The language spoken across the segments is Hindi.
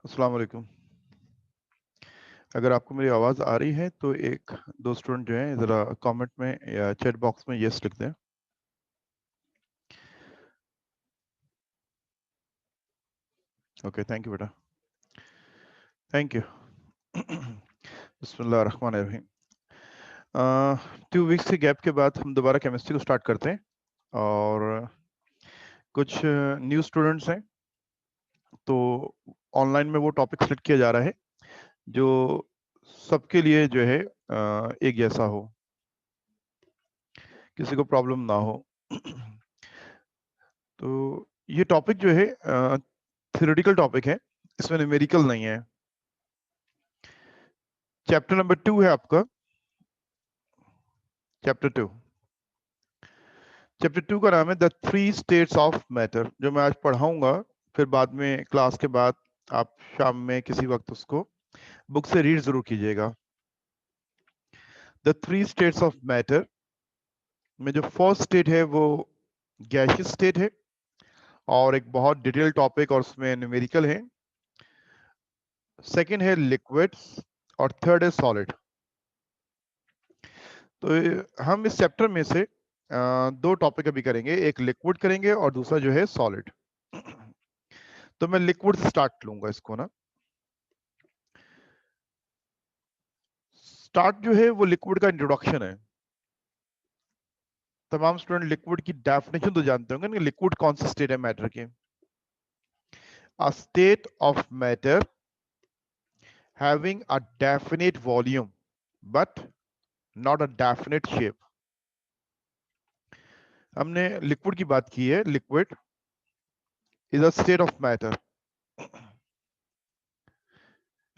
अस्सलाम वालेकुम। अगर आपको मेरी आवाज़ आ रही है तो एक दो स्टूडेंट जो हैं ज़रा कमेंट में या चैट बॉक्स में यस लिख दें। ओके, थैंक यू बेटा, thank you. Bismillah Rahman Rahim. 2 weeks के गैप के बाद हम दोबारा केमिस्ट्री को स्टार्ट करते हैं और कुछ न्यू स्टूडेंट्स हैं तो ऑनलाइन में वो टॉपिक सेलेक्ट किया जा रहा है जो सबके लिए जो है एक जैसा हो, किसी को प्रॉब्लम ना हो। तो ये टॉपिक जो है थ्योरेटिकल टॉपिक है, इसमें न्यूमेरिकल नहीं है। चैप्टर नंबर 2 है आपका, चैप्टर 2। चैप्टर 2 का नाम है द 3 स्टेट्स ऑफ मैटर, जो मैं आज पढ़ाऊंगा। फिर बाद में क्लास के बाद आप शाम में किसी वक्त उसको बुक से रीड जरूर कीजिएगा। द 3 स्टेट्स ऑफ मैटर में जो फर्स्ट स्टेट है वो गैसियस स्टेट है और एक बहुत डिटेल टॉपिक और उसमें न्यूमेरिकल है। सेकंड है लिक्विड्स और थर्ड है सॉलिड। तो हम इस चैप्टर में से दो टॉपिक अभी करेंगे, एक लिक्विड करेंगे और दूसरा जो है सॉलिड। तो मैं लिक्विड से स्टार्ट लूंगा इसको ना। स्टार्ट जो है वो लिक्विड का इंट्रोडक्शन है। तमाम स्टूडेंट लिक्विड की डेफिनेशन तो जानते होंगे ना, लिक्विड कौन सी स्टेट है मैटर की। A state of matter having a definite volume but not a definite shape. हमने लिक्विड की बात की है। Liquid is a state of matter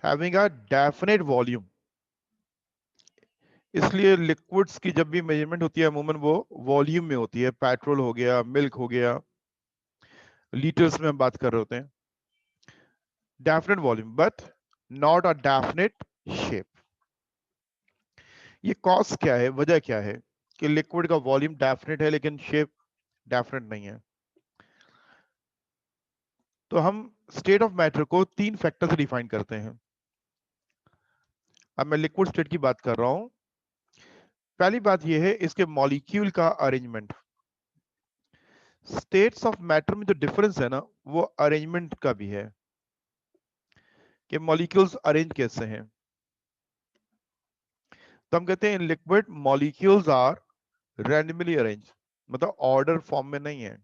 having a definite volume. इसलिए लिक्विड्स की जब भी मेजरमेंट होती है अमूमन वो वॉल्यूम में होती है। पेट्रोल हो गया, मिल्क हो गया, लीटर्स में हम बात कर रहे होते हैं। Definite volume but not a definite shape. ये कॉज क्या है, वजह क्या है कि लिक्विड का वॉल्यूम डेफिनेट है लेकिन शेप डेफिनेट नहीं है। तो हम स्टेट ऑफ मैटर को 3 फैक्टर से डिफाइन करते हैं। अब मैं लिक्विड स्टेट की बात कर रहा हूं। पहली बात यह है इसके मॉलिक्यूल का अरेंजमेंट। स्टेट्स ऑफ मैटर में जो डिफरेंस है ना वो अरेंजमेंट का भी है कि मॉलिक्यूल्स अरेंज कैसे हैं। तो हम कहते हैं in liquid molecules are randomly arrange, मतलब ऑर्डर फॉर्म में नहीं है,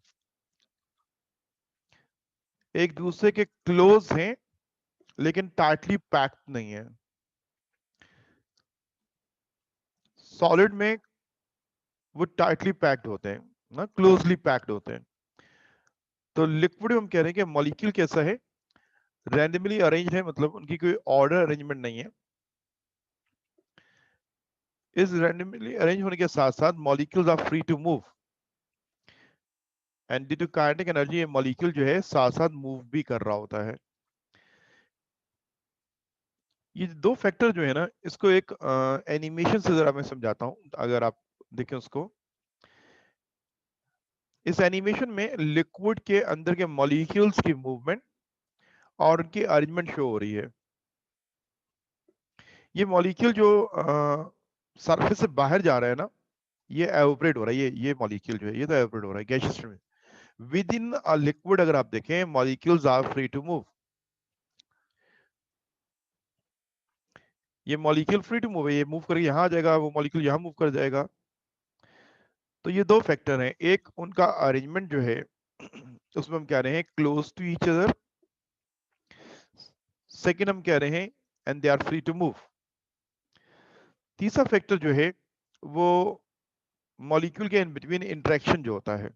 एक दूसरे के क्लोज हैं लेकिन टाइटली पैक्ड नहीं है। सॉलिड में वो टाइटली पैक्ड होते हैं ना, क्लोजली पैक्ड होते हैं। तो लिक्विड हम कह रहे हैं कि मॉलिक्यूल कैसा है, रैंडमली अरेंज है, मतलब उनकी कोई ऑर्डर अरेंजमेंट नहीं है। इस रैंडमली अरेंज होने के साथ साथ molecules are free to move and due to kinetic energy ये मॉलिक्यूल जो है साथ साथ मूव भी कर रहा होता है। ये दो फैक्टर जो है ना, इसको एक एनिमेशन से जरा मैं समझाता हूं, अगर आप देखें उसको। इस एनिमेशन में लिक्विड के अंदर के मॉलिक्यूल्स की मूवमेंट और उनकी अरेंजमेंट शो हो रही है। ये मॉलिक्यूल जो सरफेस से बाहर जा रहा है ना, ये एवोपरेट हो रहा है। ये मॉलिक्यूल जो है ये तो एवोपरेट हो रहा है गैसियस में। विद इन अ लिक्विड अगर आप देखें molecules are free to move. ये मॉलिक्यूल फ्री टू मूव है, ये मूव करके यहां आ जाएगा, वो मॉलिक्यूल यहां मूव कर जाएगा। तो ये दो फैक्टर हैं, एक उनका अरेंजमेंट जो है उसमें हम कह रहे हैं close to each other. Second हम कह रहे हैं and they are free to move. तीसरा फैक्टर जो है वो मॉलिक्यूल के इन बिटवीन इंटरेक्शन जो होता है।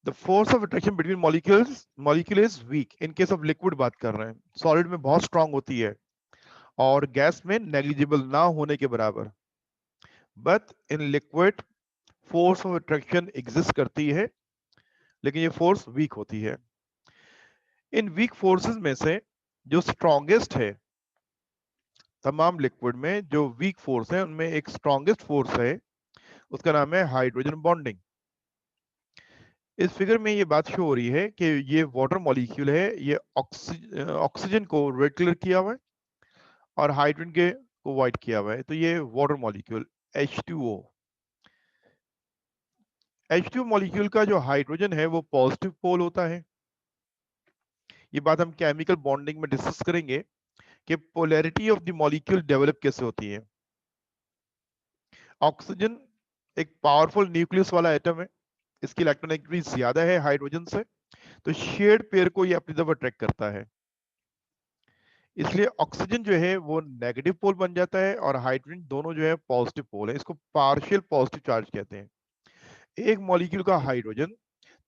The force of attraction between molecule is weak. In case of liquid बात कर रहे हैं, सॉलिड में बहुत स्ट्रांग होती है और गैस में नेग्लिजिबल ना होने के बराबर। But in liquid force of attraction exist करती है लेकिन ये फोर्स वीक होती है। इन वीक फोर्सेस में से जो स्ट्रॉन्गेस्ट है तमाम लिक्विड में, जो वीक फोर्स है उनमें एक स्ट्रॉन्गेस्ट फोर्स है, उसका नाम है हाइड्रोजन बॉन्डिंग। इस फिगर में ये बात शो हो रही है कि ये वाटर मॉलिक्यूल है, ये ऑक्सीजन को रेड कलर किया हुआ है और हाइड्रोजन के को व्हाइट किया हुआ है, तो ये water molecule H2O। H2O molecule का जो हाइड्रोजन है वो पॉजिटिव पोल होता है। ये बात हम केमिकल बॉन्डिंग में डिस्कस करेंगे कि polarity of the molecule develop कैसे होती है। ऑक्सीजन एक पावरफुल न्यूक्लियस वाला एटम है, इसकी इलेक्ट्रॉनेगेटिविटी ज्यादा है हाइड्रोजन से, तो शेयर्ड पेयर को ये अपनी तरफ अट्रैक्ट करता है, इसलिए ऑक्सीजन जो है वो नेगेटिव पोल बन जाता है और हाइड्रोजन दोनों जो है पॉजिटिव पोल है। इसको पार्शियल पॉजिटिव चार्ज कहते हैं। एक मॉलिक्यूल का हाइड्रोजन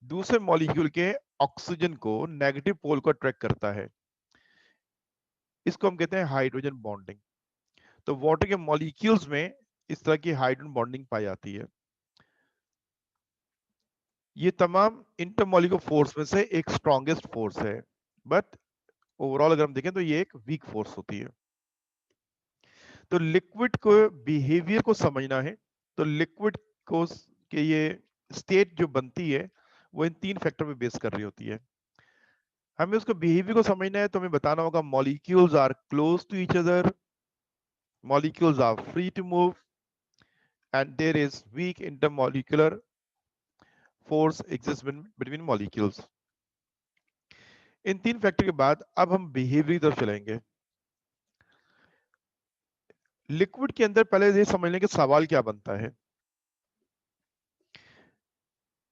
दूसरे मॉलिक्यूल के ऑक्सीजन को नेगेटिव पोल को अट्रैक्ट करता है, इसको हम कहते हैं हाइड्रोजन बॉन्डिंग। तो वाटर के मॉलिक्यूल्स में इस तरह की हाइड्रोजन बॉन्डिंग पाई जाती है। ये तमाम इंटरमॉलिक्यूलर फोर्स में से एक स्ट्रॉन्गेस्ट फोर्स है, बट ओवरऑल अगर हम देखें तो ये एक वीक फोर्स होती है। तो लिक्विड को बिहेवियर को समझना है, तो लिक्विड को के ये स्टेट जो बनती है वो इन 3 फैक्टर पे बेस कर रही होती है। हमें उसको बिहेवियर को समझना है तो हमें बताना होगा molecules are close to each other, molecules are free to move, and there is weak intermolecular force exist between molecules. इन 3 फैक्टर के बाद अब हम बिहेवियर की तरफ चलेंगे। लिक्विड के अंदर पहले ये समझ लें कि सवाल क्या बनता है।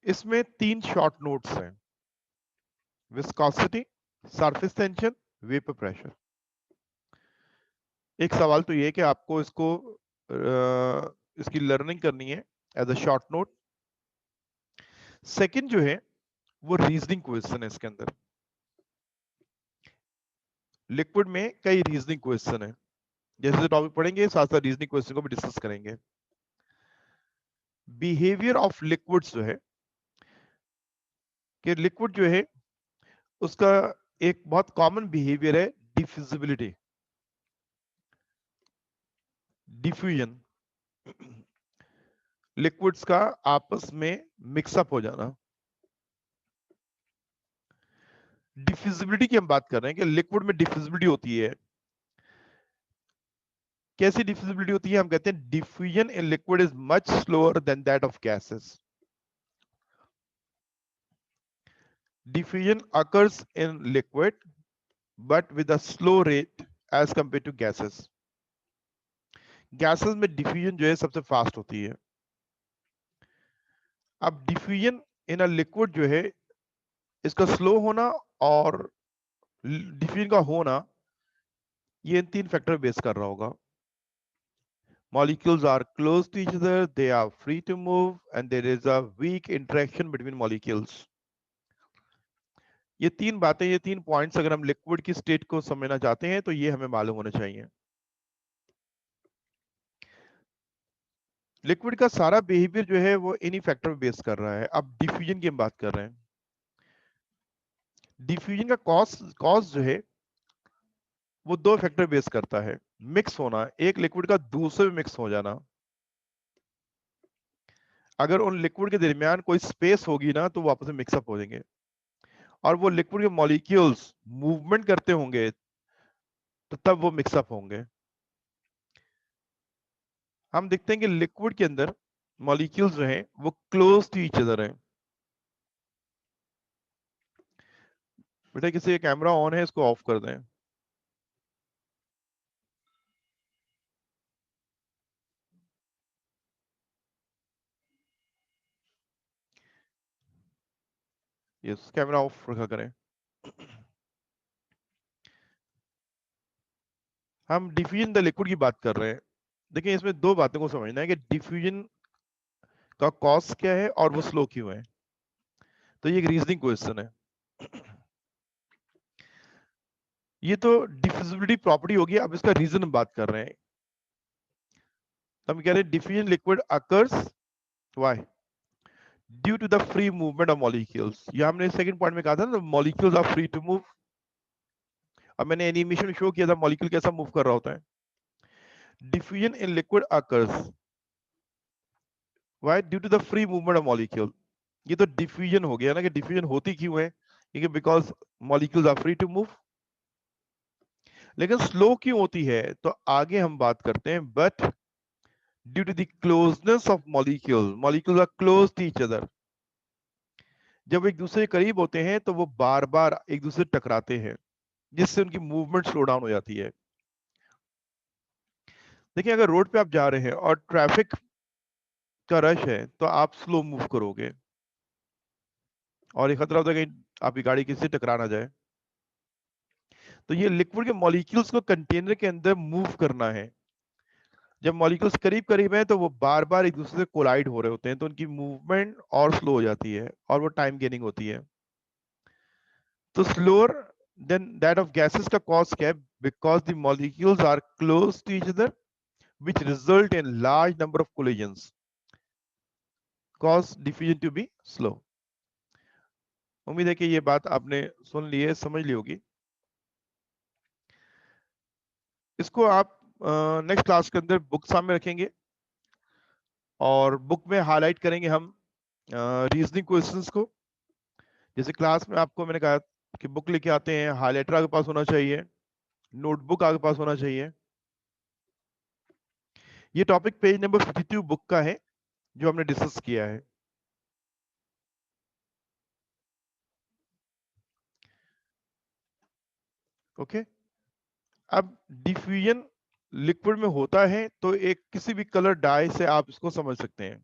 इसमें 3 शॉर्ट नोट्स हैं, viscosity, surface tension, vapour pressure. एक सवाल तो ये है कि आपको इसकी लर्निंग करनी है as a short note. Second जो है वो रीजनिंग क्वेश्चन है। इसके अंदर लिक्विड में कई रीजनिंग क्वेश्चन है, जैसे टॉपिक पढ़ेंगे साथ साथ रीजनिंग क्वेश्चन को भी डिस्कस करेंगे। बिहेवियर ऑफ लिक्विड्स जो है कि लिक्विड जो है उसका एक बहुत कॉमन बिहेवियर है डिफ्यूजिबिलिटी, डिफ्यूजन, लिक्विड्स का आपस में मिक्सअप हो जाना। डिफ्यूजिबिलिटी की हम बात कर रहे हैं कि लिक्विड में डिफ्यूजिबिलिटी होती है। कैसी डिफ्यूजिबिलिटी होती है? हम कहते हैं diffusion in liquid is much slower than that of gases. Diffusion occurs in liquid but with a slow rate as compared to gases. Gases में diffusion जो है सबसे फास्ट होती है। अब diffusion in a liquid जो है इसका स्लो होना और diffusion का होना ये इन 3 फैक्टर बेस कर रहा होगा। Molecules are close to each other, they are free to move, and there is a weak interaction between molecules. ये 3 बातें, ये 3 पॉइंट्स अगर हम लिक्विड की स्टेट को समझना चाहते हैं तो ये हमें मालूम होना चाहिए। लिक्विड का सारा बिहेवियर जो है वो इन्हीं फैक्टर पे बेस कर रहा है। अब डिफ्यूजन की हम बात कर रहे हैं। डिफ्यूजन का कॉज जो है वो 2 फैक्टर बेस करता है। मिक्स होना, एक लिक्विड का दूसरे में मिक्स हो जाना। अगर उन लिक्विड के दरमियान कोई स्पेस होगी ना तो वो आपस में मिक्सअप हो जाएंगे और वो लिक्विड के मॉलिक्यूल्स मूवमेंट करते होंगे तो तब वो मिक्सअप होंगे। हम देखते हैं कि लिक्विड के अंदर मॉलिक्यूल्स जो हैं वो क्लोज टू ईच अदर हैं। बेटा किसी का कैमरा ऑन है, इसको ऑफ कर दें। यस, कैमरा ऑफ रखा करें। हम डिफ्यूजन द लिक्विड की बात कर रहे हैं। देखिए इसमें 2 बातों को समझना है कि डिफ्यूजन का कॉज क्या है और वो स्लो क्यों है। तो ये एक रीजनिंग क्वेश्चन है। ये तो डिफ्यूजिबिलिटी प्रॉपर्टी होगी, अब इसका रीजन हम बात कर रहे हैं। हम कह रहे हैं diffusion liquid occurs why due to the free movement of molecules. ये हमने सेकंड पॉइंट में कहा था ना, molecules are free to move. अब मैंने एनिमेशन में शो किया था मॉलिक्यूल कैसा मूव कर रहा होता है। Diffusion in liquid occurs why due to the free movement of molecule. ये तो डिफ्यूजन हो गया ना, कि डिफ्यूजन होती क्यों है, क्योंकि because molecules are free to move. लेकिन स्लो क्यों होती है, तो आगे हम बात करते हैं। But due to the closeness of molecules are close to each other. जब एक दूसरे के करीब होते हैं तो वो बार बार एक दूसरे से टकराते हैं, जिससे उनकी मूवमेंट स्लो डाउन हो जाती है। देखिए, अगर रोड पे आप जा रहे हैं और ट्रैफिक का रश है तो आप स्लो मूव करोगे, और ये खतरा होता है कि आपकी गाड़ी किसी से टकरा ना जाए। तो ये लिक्विड के मॉलिक्यूल्स को कंटेनर के अंदर मूव करना है। जब मॉलिक्यूल्स करीब करीब हैं तो वो बार बार एक दूसरे से कोलाइड हो रहे होते हैं, तो उनकी मूवमेंट और स्लो हो जाती है और वो टाइम गेनिंग होती है। तो slower than that of gases का कॉज क्या है? Because the molecules are close to each other which result in large number of collisions cause diffusion to be slow। उम्मीद है कि ये बात आपने सुन ली है, समझ ली होगी। इसको आप नेक्स्ट क्लास के अंदर बुक सामने रखेंगे और बुक में हाईलाइट करेंगे हम रीजनिंग क्वेश्चंस को। जैसे क्लास में आपको मैंने कहा कि बुक लेके आते हैं, हाईलाइटर आपके पास होना चाहिए, नोटबुक आपके पास होना चाहिए। ये टॉपिक पेज नंबर 52 बुक का है जो हमने डिस्कस किया है। ओके, अब डिफ्यूजन लिक्विड में होता है तो एक किसी भी कलर डाई से आप इसको समझ सकते हैं।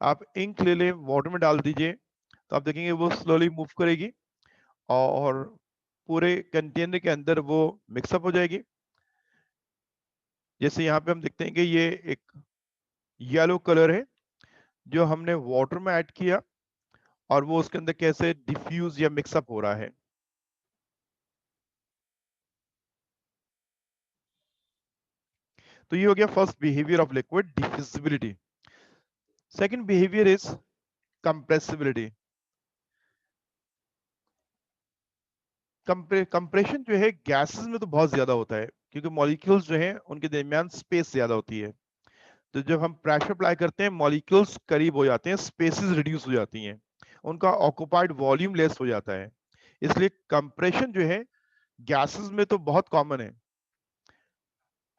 आप इंक ले लें, वाटर में डाल दीजिए, तो आप देखेंगे वो स्लोली मूव करेगी और पूरे कंटेनर के अंदर वो मिक्सअप हो जाएगी। जैसे यहाँ पे हम देखते हैं कि ये एक येलो कलर है जो हमने वाटर में ऐड किया और वो उसके अंदर कैसे डिफ्यूज या मिक्सअप हो रहा है। तो ये हो गया first behaviour of liquid, diffusibility. Second behaviour is compressibility. Compression जो है गैसेस में तो बहुत ज्यादा होता है, क्योंकि मॉलिक्यूल्स जो है उनके दरमियान स्पेस ज्यादा होती है। तो जब हम प्रेशर अप्लाई करते हैं मॉलिक्यूल्स करीब हो जाते हैं, स्पेसेस रिड्यूस हो जाती हैं, उनका ऑक्युपाइड वॉल्यूम लेस हो जाता है। इसलिए कंप्रेशन जो है गैसेस में तो बहुत कॉमन है।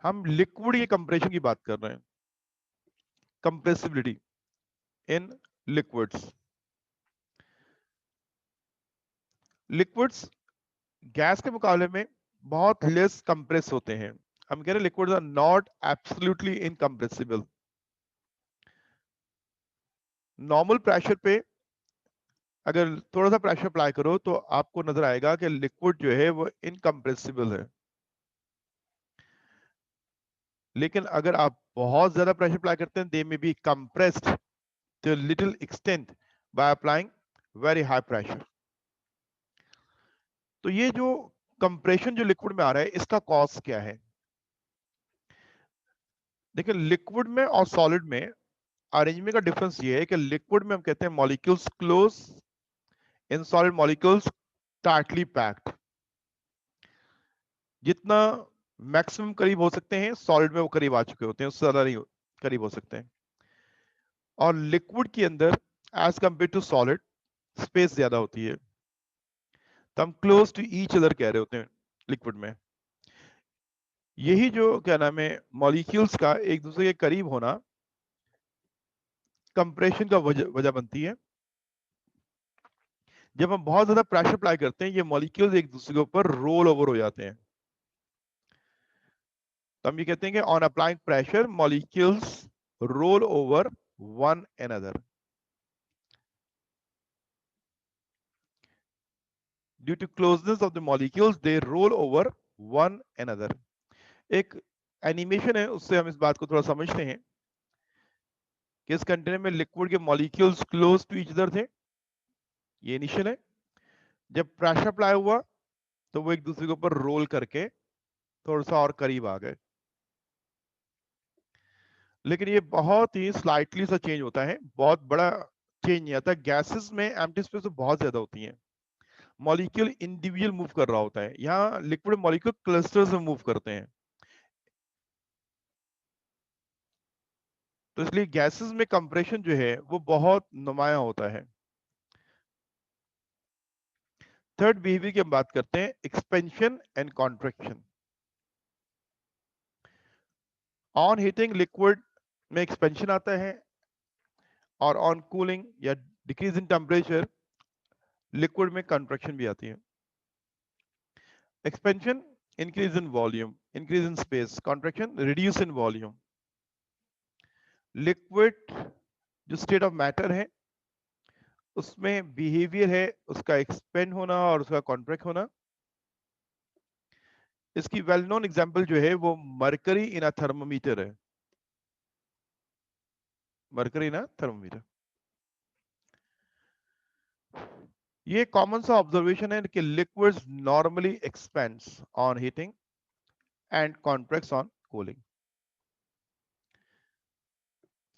हम लिक्विड के कंप्रेशन की बात कर रहे हैं, compressibility in liquids. Liquids gas के मुकाबले में बहुत लेस कंप्रेस होते हैं। हम कह रहे हैं liquids are not absolutely incompressible. Normal pressure पे अगर थोड़ा सा प्रेशर अप्लाई करो तो आपको नजर आएगा कि लिक्विड जो है वो इनकम्प्रेसिबल है। लेकिन अगर आप बहुत ज्यादा प्रेशर अप्लाई करते हैं, they may be compressed to little extent by applying very high pressure. तो ये जो कंप्रेशन जो लिक्विड में आ रहा है, इसका कॉज क्या है? देखिए, लिक्विड में और सॉलिड में अरेंजमेंट का डिफरेंस ये है कि लिक्विड में हम कहते हैं molecules close, in solid molecules tightly packed. जितना मैक्सिमम करीब हो सकते हैं सॉलिड में वो करीब आ चुके होते हैं, उससे ज्यादा नहीं करीब हो सकते हैं। और लिक्विड के अंदर as compare to solid space ज्यादा होती है, तो हम क्लोज टू ईच अदर कह रहे होते हैं लिक्विड में। यही जो क्या नाम है मॉलिक्यूल्स का एक दूसरे के करीब होना कंप्रेशन का वजह बनती है। जब हम बहुत ज्यादा प्रेशर अप्लाई करते हैं, ये मॉलिक्यूल्स एक दूसरे के ऊपर रोल ओवर हो जाते हैं। तो हम ये कहते हैं कि on applying pressure molecules roll over one another. Due to closeness of the molecules they roll over one another. एक एनिमेशन है, उससे हम इस बात को थोड़ा समझते हैं कि इस कंटेनर में लिक्विड के molecules close to each other थे। ये इनिशियल है। जब प्रेशर अप्लाई हुआ तो वो एक दूसरे के ऊपर रोल करके थोड़ा सा और करीब आ गए। लेकिन ये बहुत ही स्लाइटली सा चेंज होता है, बहुत बड़ा चेंज नहीं आता। गैसेस में एम्प्टी स्पेस तो बहुत ज्यादा होती है, मॉलिक्यूल इंडिविजुअल मूव कर रहा होता है। यहाँ लिक्विड मॉलिक्यूल क्लस्टर्स में मूव करते हैं, तो इसलिए गैसेस में कंप्रेशन जो है वो बहुत नुमाया होता है। थर्ड बिहेवियर की हम बात करते हैं expansion and contraction. On heating liquid में एक्सपेंशन आता है और ऑन कूलिंग या डिक्रीज इन टेम्परेचर लिक्विड में कॉन्ट्रैक्शन भी आती है। Expansion increase in volume, increase in space, contraction reduce in volume. Liquid जो स्टेट ऑफ मैटर है उसमें बिहेवियर है उसका एक्सपेंड होना और उसका कॉन्ट्रैक्ट होना। इसकी वेल नोन एग्जांपल जो है वो मरकरी इन अ थर्मोमीटर है। मरकरी इन अ थर्मोमीटर, ये कॉमन सा ऑब्जर्वेशन है कि liquids normally expends on heating and contracts on cooling.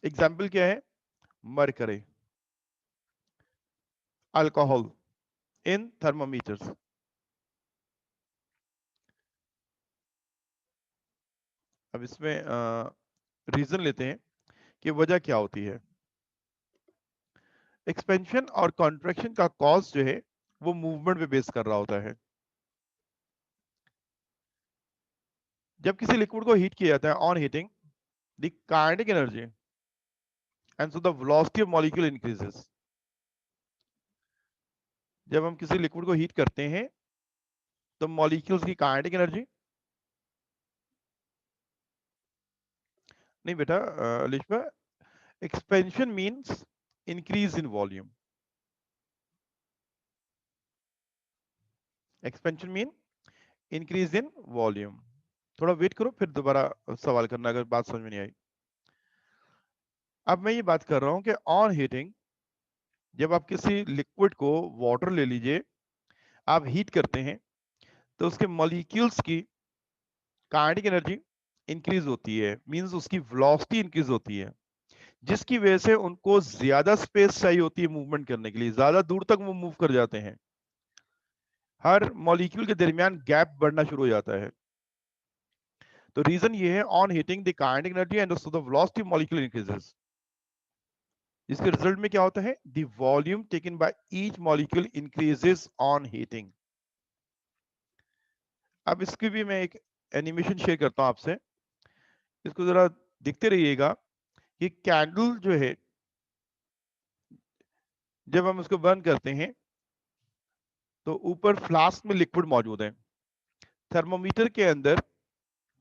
Example क्या है? मरकरी, अल्कोहल इन थर्मोमीटर्स। अब इसमें रीजन लेते हैं कि वजह क्या होती है। एक्सपेंशन और कॉन्ट्रैक्शन का कॉज जो है वो मूवमेंट पे बेस कर रहा होता है। जब किसी लिक्विड को हीट किया जाता है on heating, the kinetic energy and so the velocity of molecule increases. जब हम किसी लिक्विड को हीट करते हैं तो मॉलिक्यूल्स की काइनेटिक एनर्जी, नहीं बेटा Lishba, expansion means increase in volume. Expansion mean increase in volume. थोड़ा वेट करो फिर दोबारा सवाल करना अगर बात समझ में नहीं आई। अब मैं ये बात कर रहा हूं कि ऑन हीटिंग जब आप किसी लिक्विड को, वाटर ले लीजिए, आप हीट करते हैं तो उसके मॉलिक्यूल्स की काइनेटिक एनर्जी इंक्रीज होती है, मींस उसकी वेलोसिटी इंक्रीज होती है, जिसकी वजह से उनको ज्यादा स्पेस चाहिए होती है मूवमेंट करने के लिए, ज्यादा दूर तक वो मूव कर जाते हैं। हर मॉलिक्यूल के दरमियान गैप बढ़ना शुरू हो जाता है। तो रीजन ये है, on heating the kinetic energy and the velocity of molecule increases. इसके रिजल्ट में क्या होता है? The volume taken by each molecule increases on heating. अब इसकी भी मैं एक एनिमेशन शेयर करता हूं आपसे, इसको जरा देखते रहिएगा। ये कैंडल जो है जब हम उसको बर्न करते हैं तो ऊपर फ्लास्क में लिक्विड मौजूद है। थर्मोमीटर के अंदर,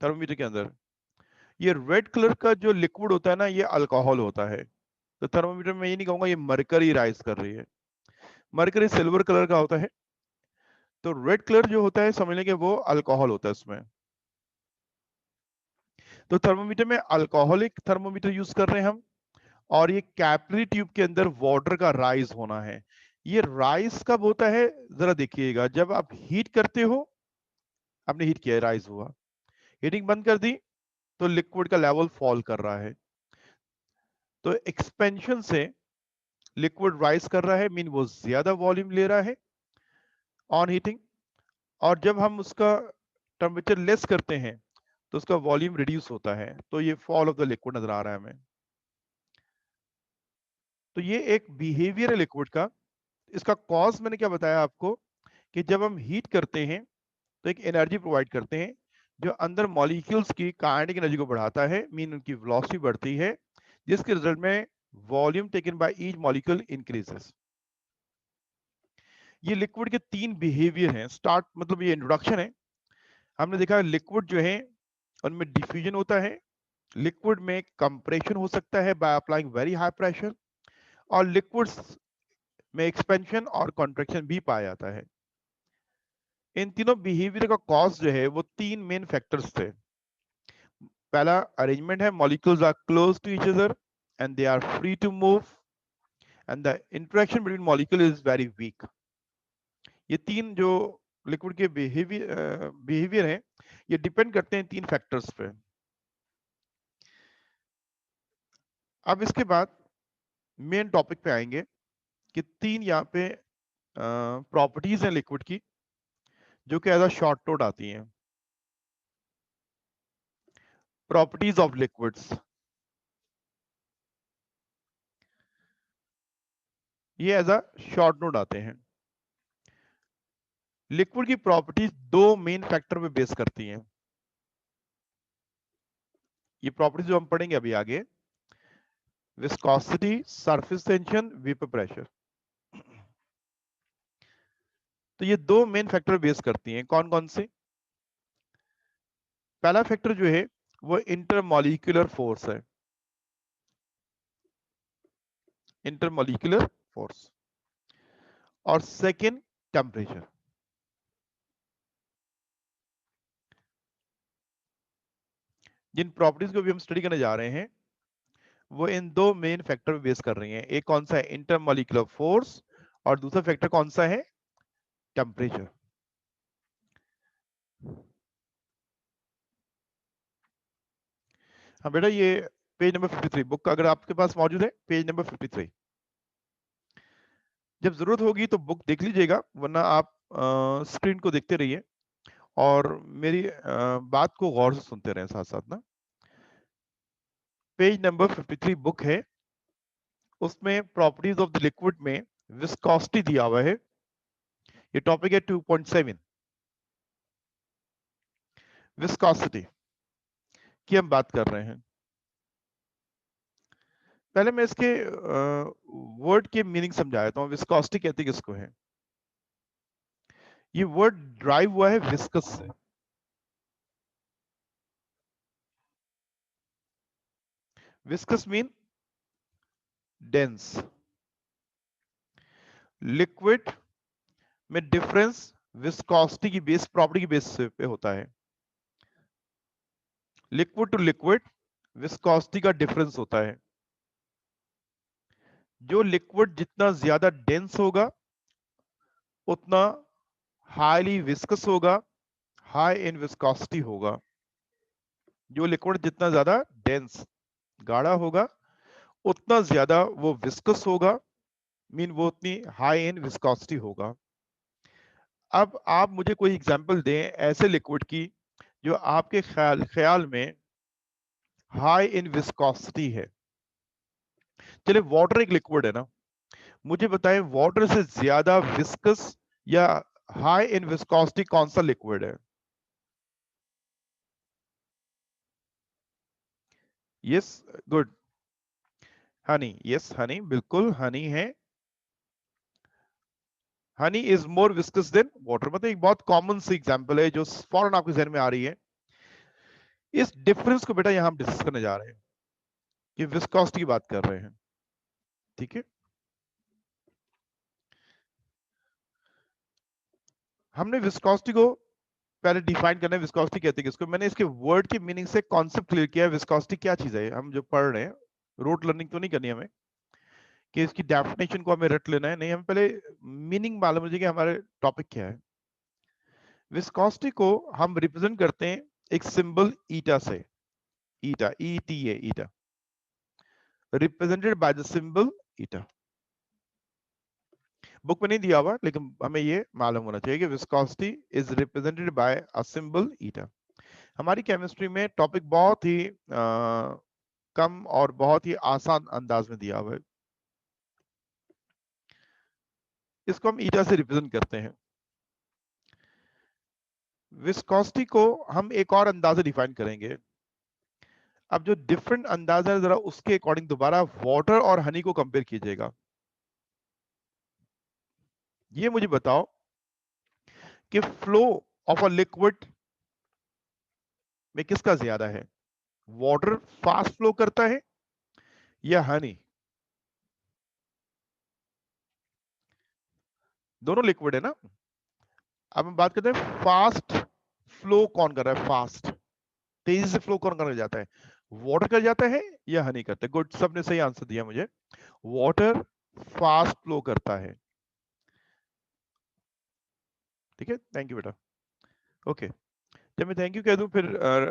थर्मोमीटर के अंदर ये रेड कलर का जो लिक्विड होता है ना, ये अल्कोहल होता है। तो थर्मोमीटर में ये नहीं कहूंगा ये मरकरी राइज कर रही है। मरकरी सिल्वर कलर का होता है, तो रेड कलर जो होता है समझ लेंगे वो अल्कोहल होता है उसमें। तो थर्मोमीटर में अल्कोहलिक थर्मोमीटर यूज कर रहे हैं हम, और ये कैपिलरी ट्यूब के अंदर वाटर का राइज होना है। ये राइज कब होता है जरा देखिएगा, जब आप हीट करते हो, आपने हीट किया, राइज हुआ, हीटिंग बंद कर दी तो लिक्विड का लेवल फॉल कर रहा है। तो एक्सपेंशन से लिक्विड राइज कर रहा है, मीन वो ज्यादा वॉल्यूम ले रहा है ऑन हीटिंग, और जब हम उसका टेम्परेचर लेस करते हैं तो उसका वॉल्यूम रिड्यूस होता है। तो ये फॉल ऑफ द लिक्विड नजर आ रहा है हमें। तो ये एक बिहेवियर है लिक्विड का। इसका कॉज मैंने क्या बताया आपको, कि जब हम हीट करते हैं तो एक एनर्जी प्रोवाइड करते हैं जो अंदर मॉलिक्यूल्स की काइनेटिक एनर्जी को बढ़ाता है, मीन उनकी वेलोसिटी बढ़ती है, जिसके रिजल्ट में volume taken by each molecule increases. ये लिक्विड के तीन बिहेवियर हैं। स्टार्ट मतलब ये इंट्रोडक्शन है। हमने देखा लिक्विड जो है उनमें डिफ्यूजन होता है, लिक्विड में कंप्रेशन हो सकता है bye applying very high pressure, और लिक्विड्स में एक्सपेंशन और कॉन्ट्रैक्शन भी पाया जाता है। इन तीनों बिहेवियर का कॉज जो है वो तीन मेन फैक्टर्स थे। पहला अरेंजमेंट है, molecules are close to each other and they are free to move and the interaction between molecule is very weak. ये तीन जो लिक्विड के बिहेवियर हैं ये डिपेंड करते हैं तीन फैक्टर्स पे। अब इसके बाद मेन टॉपिक पे आएंगे कि तीन यहाँ पे प्रॉपर्टीज हैं लिक्विड की जो कि एज अ शॉर्ट नोट आती हैं। प्रॉपर्टीज ऑफ लिक्विड्स, ये एज अ शॉर्ट नोट आते हैं। लिक्विड की प्रॉपर्टीज दो मेन फैक्टर पे बेस करती हैं। ये प्रॉपर्टीज जो हम पढ़ेंगे अभी आगे, viscosity, surface tension, vapour pressure, तो ये दो मेन फैक्टर बेस करती हैं। कौन कौन से? पहला फैक्टर जो है वो इंटरमॉलिक्यूलर फोर्स है, इंटरमॉलिक्यूलर फोर्स, और सेकंड टेम्परेचर। जिन प्रॉपर्टीज को भी हम स्टडी करने जा रहे हैं वो इन दो मेन फैक्टर पे बेस कर रही हैं। एक कौन सा है? इंटरमॉलिक्यूलर फोर्स, और दूसरा फैक्टर कौन सा है? टेम्परेचर। हाँ बेटा, ये पेज नंबर 53 बुक का अगर आपके पास मौजूद है, पेज नंबर 53। जब जरूरत होगी तो बुक देख लीजिएगा, वरना आप स्क्रीन को देखते रहिए और मेरी बात को गौर से सुनते रहें साथ साथ ना। पेज नंबर 53 बुक है, उसमें प्रॉपर्टीज ऑफ द लिक्विड में विस्कोसिटी दिया हुआ है। ये टॉपिक है 2.7, विस्कोसिटी की हम बात कर रहे हैं। पहले मैं इसके वर्ड के मीनिंग समझा देता हूँ। विस्कोसिटी कहते किसको है? ये वर्ड ड्राइव हुआ है विस्कस से। Viscous mean dense. लिक्विड में डिफरेंस विस्कोसिटी की बेस, प्रॉपर्टी की बेस पे होता है। लिक्विड टू लिक्विड विस्कोसिटी का डिफरेंस होता है। जो लिक्विड जितना ज्यादा डेंस होगा उतना हाईली विस्कस होगा, हाई इन विस्कोसिटी होगा। जो लिक्विड जितना ज्यादा डेंस, गाढ़ा होगा, उतना ज्यादा वो विस्कस होगा, मीन वो उतनी हाई इन विस्कोसिटी होगा। अब आप मुझे कोई एग्जांपल दें ऐसे लिक्विड की जो आपके ख्याल में हाई इन विस्कोसिटी है। चलिए, वाटर एक लिक्विड है ना, मुझे बताएं वाटर से ज्यादा विस्कस या हाई इन विस्कोसिटी कौन सा लिक्विड है? Yes, good, honey. Yes, honey, बिल्कुल हनी है। Honey is more viscous than water. मतलब एक बहुत कॉमन सी एग्जांपल है जो फौरन आपके जहन में आ रही है। इस डिफरेंस को बेटा यहां हम डिस्कस करने जा रहे हैं, ये विस्कोसिटी की बात कर रहे हैं, ठीक है। हमने विस्कोसिटी को पहले डिफाइन करना है। विस्कोसिटी कहते हैं किसको? मैंने इसके वर्ड के मीनिंग से कॉन्सेप्ट क्लियर किया है। विस्कोसिटी क्या चीज है? हम जो पढ़ रहे हैं, रोट लर्निंग तो नहीं करनी हमें कि इसकी डेफिनेशन को हमें रट लेना है, नहीं, हम पहले मीनिंग मालूम मुझे कि हमारे टॉपिक क्या है। विस्कोसिटी को हम रिप्रेजेंट करते हैं एक सिंबल ईटा से। ईटा, ETA, eta, represented by the symbol eta. Book में नहीं दिया हुआ लेकिन हमें ये मालूम होना चाहिए कि viscosity is represented by a symbol eta. हमारी केमिस्ट्री में टॉपिक बहुत ही कम और बहुत ही आसान अंदाज में दिया हुआ है। इसको हम ईटा से रिप्रेजेंट करते हैं। विस्कोसिटी को हम एक और अंदाजे डिफाइन करेंगे। अब जो डिफरेंट अंदाजा है, जरा उसके अकॉर्डिंग दोबारा वाटर और हनी को कंपेयर कीजिएगा। ये मुझे बताओ कि फ्लो ऑफ अ लिक्विड में किसका ज्यादा है? वाटर फास्ट फ्लो करता है या हनी? दोनों लिक्विड है ना। अब हम बात करते हैं फास्ट फ्लो कौन कर रहा है? फास्ट, तेजी से फ्लो कौन करना जाता है? वाटर कर जाता है या हनी करता है? गुड, सबने सही आंसर दिया मुझे। वाटर फास्ट फ्लो करता है, ठीक है। थैंक यू बेटा। ओके, जब मैं थैंक यू कह दूं फिर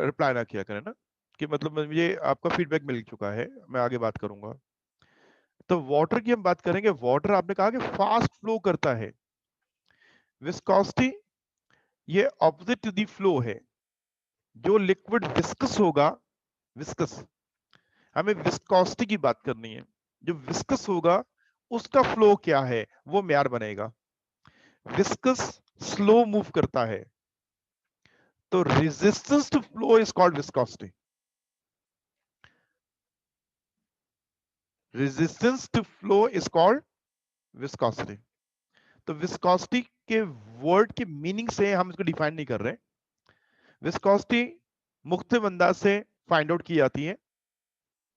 रिप्लाई ना किया करें ना, कि मतलब मुझे आपका फीडबैक मिल चुका है, मैं आगे बात करूंगा। तो वाटर की हम बात करेंगे। वाटर आपने कहा कि फास्ट फ्लो करता है। विस्कोसिटी ये ऑपोजिट टू दी फ्लो है। जो लिक्विड विस्कस होगा, विस्कस, हमें विस्कोसिटी की बात करनी है। जो विस्कस होगा उसका फ्लो क्या है वो म्यार बनेगा। विस्कस स्लो मूव करता है, तो resistance to flow is called viscosity. Resistance to flow is called viscosity. तो विस्कोसिटी के वर्ड के मीनिंग से हम इसको डिफाइन नहीं कर रहे। विस्कोसिटी मुख्तलिफ अंदाज से फाइंड आउट की जाती है,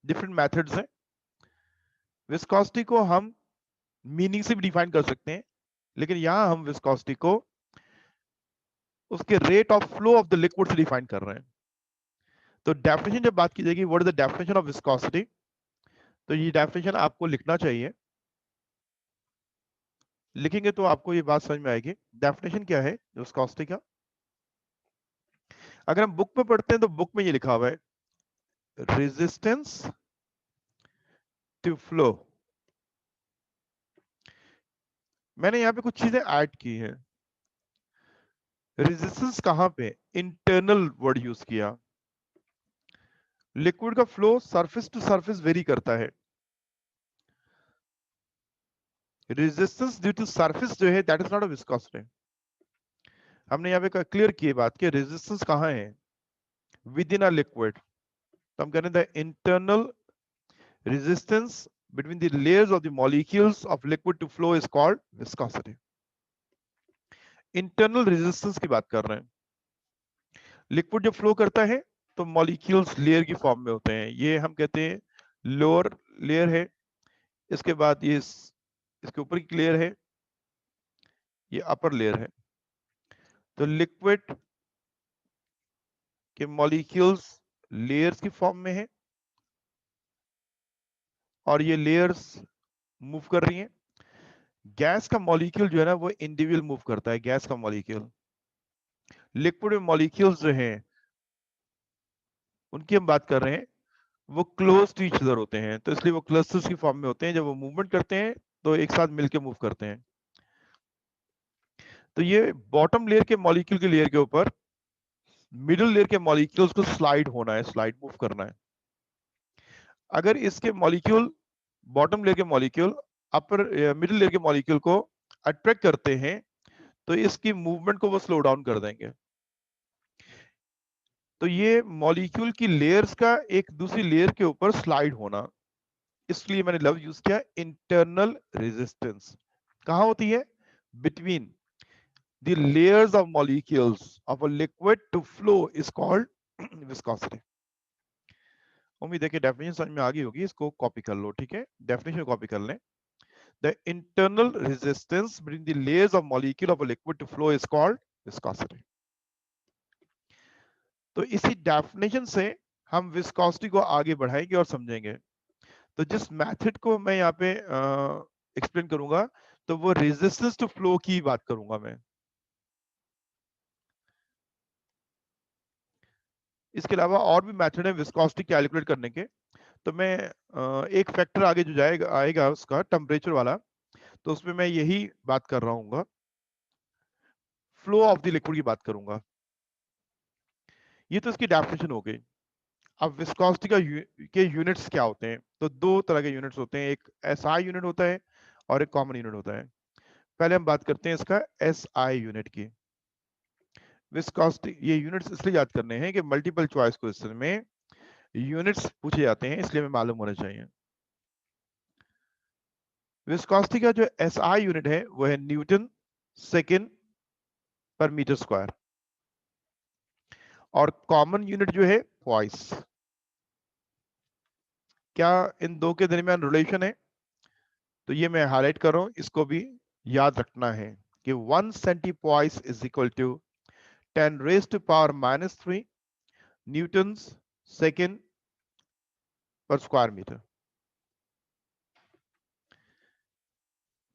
डिफरेंट मेथड्स हैं। विस्कोसिटी को हम मीनिंग से भी डिफाइन कर सकते हैं, लेकिन यहां हम विस्कोसिटी को उसके rate of flow of the liquid से डिफाइन कर रहे हैं। तो डेफिनेशन जब बात की जाएगी, what is the definition of viscosity, तो ये डेफिनेशन आपको लिखना चाहिए। लिखेंगे तो आपको ये बात समझ में आएगी। डेफिनेशन क्या है विस्कोसिटी का? अगर हम बुक में पढ़ते हैं तो बुक में ये लिखा हुआ है, रेजिस्टेंस टू फ्लो। मैंने यहां पे कुछ चीजें ऐड की हैं। रेजिस्टेंस कहां पे? इंटरनल वर्ड यूज किया। लिक्विड का flow surface to surface vary करता है। रेजिस्टेंस ड्यू टू सरफेस जो है that is not a viscosity. हमने यहाँ पे क्लियर की बात कि रेजिस्टेंस कहाँ है? With in a liquid. तो हम कह रहे हैं internal resistance between the layers of the molecules of liquid to flow is called viscosity. Internal resistance की बात कर रहे हैं। लिक्विड जब फ्लो करता है तो मॉलिक्यूल्स लेयर की फॉर्म में होते हैं। ये हम कहते हैं लोअर लेयर है, इसके बाद ये इसके ऊपर की लेयर है, ये अपर लेयर है। तो लिक्विड के मॉलिक्यूल्स लेयर्स की फॉर्म में है और ये लेयर्स मूव कर रही हैं। गैस का मॉलिक्यूल जो है ना वो इंडिविजुअल मूव करता है। गैस का मॉलिक्यूल, लिक्विड में मॉलिक्यूल्स जो हैं उनकी हम बात कर रहे हैं, वो क्लोज टू ईच अदर होते हैं, तो इसलिए वो क्लस्टर्स की फॉर्म में होते हैं। जब वो मूवमेंट करते हैं तो एक साथ मिलकर मूव करते हैं। तो ये बॉटम लेयर के मॉलिक्यूल की लेयर के ऊपर मिडिल लेयर के मॉलिक्यूल्स को स्लाइड होना है, स्लाइड मूव करना है। अगर इसके मॉलिक्यूल, बॉटम लेयर के मॉलिक्यूल अपर मिडिल लेयर के मॉलिक्यूल को अट्रैक्ट करते हैं तो इसकी मूवमेंट को वो स्लो डाउन कर देंगे। तो ये मॉलिक्यूल की लेयर्स का एक दूसरी लेयर के ऊपर स्लाइड होना, इसलिए मैंने लफ्ज यूज किया इंटरनल रेजिस्टेंस। कहां होती है? Between the layers of molecules of a liquid to flow is called viscosity. उम्मीद है कि डेफिनेशन समझ में आ गई होगी। इसको कॉपी कर लो, ठीक है? डेफिनेशन कॉपी कर लें। The internal resistance between the layers of molecule of a liquid to flow is called viscosity. तो इसी डेफिनेशन से हम विस्कोसिटी को आगे बढ़ाएंगे और समझेंगे। तो जिस मेथड को मैं यहाँ पे एक्सप्लेन करूंगा तो वो रेजिस्टेंस टू फ्लो की बात करूंगा मैं। इसके अलावा और भी मेथड है विस्कोसिटी कैलकुलेट करने के। तो मैं एक फैक्टर आगे जो जाएगा आएगा उसका टेम्परेचर वाला, तो उसमें मैं यही बात कर रहा हूँ, फ्लो ऑफ द लिक्विड की बात करूंगा। ये तो इसकी डेफिनेशन हो गई। अब विस्कोसिटी का के यूनिट्स क्या होते हैं? तो दो तरह के यूनिट्स होते हैं, एक एसआई यूनिट होता है और एक कॉमन यूनिट होता है। पहले हम बात करते हैं इसका एसआई यूनिट की। विस्कोसिटी, ये यूनिट्स इसलिए याद करने हैं कि मल्टीपल चॉइस क्वेश्चन में यूनिट्स पूछे जाते हैं, इसलिए हमें मालूम होना चाहिए। विस्कोसिटी का जो एसआई यूनिट है वो है Newton second per metre square, और कॉमन यूनिट जो है पॉइस। क्या इन दो के दरमियान रिलेशन है? तो ये मैं हाईलाइट कर रहा हूं, इसको भी याद रखना है कि 1 centipoise is equal to 10 raise to power -3 newton second per square metre.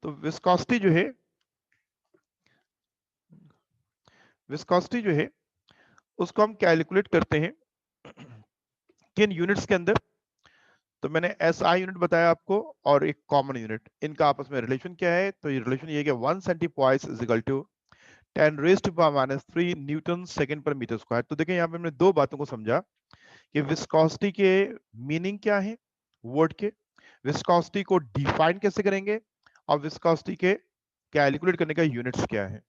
तो विस्कोसिटी जो है उसको हम कैलकुलेट करते हैं किन यूनिट्स के अंदर? तो मैंने एसआई यूनिट बताया आपको और एक कॉमन यूनिट, इनका आपस में रिलेशन क्या है? तो ये रिलेशन ये है कि 1 centipoise is equal to 10 raise to power -3 newton second per metre square. तो देखें यहाँ पे हमने दो बातों को समझा कि विस्कोसिटी के मीनिंग क्या है वर्ड के, विस्कोसिटी को डिफाइन कैसे करेंगे, और विस्कोसिटी के कैलकुलेट करने का यूनिट्स क्या है।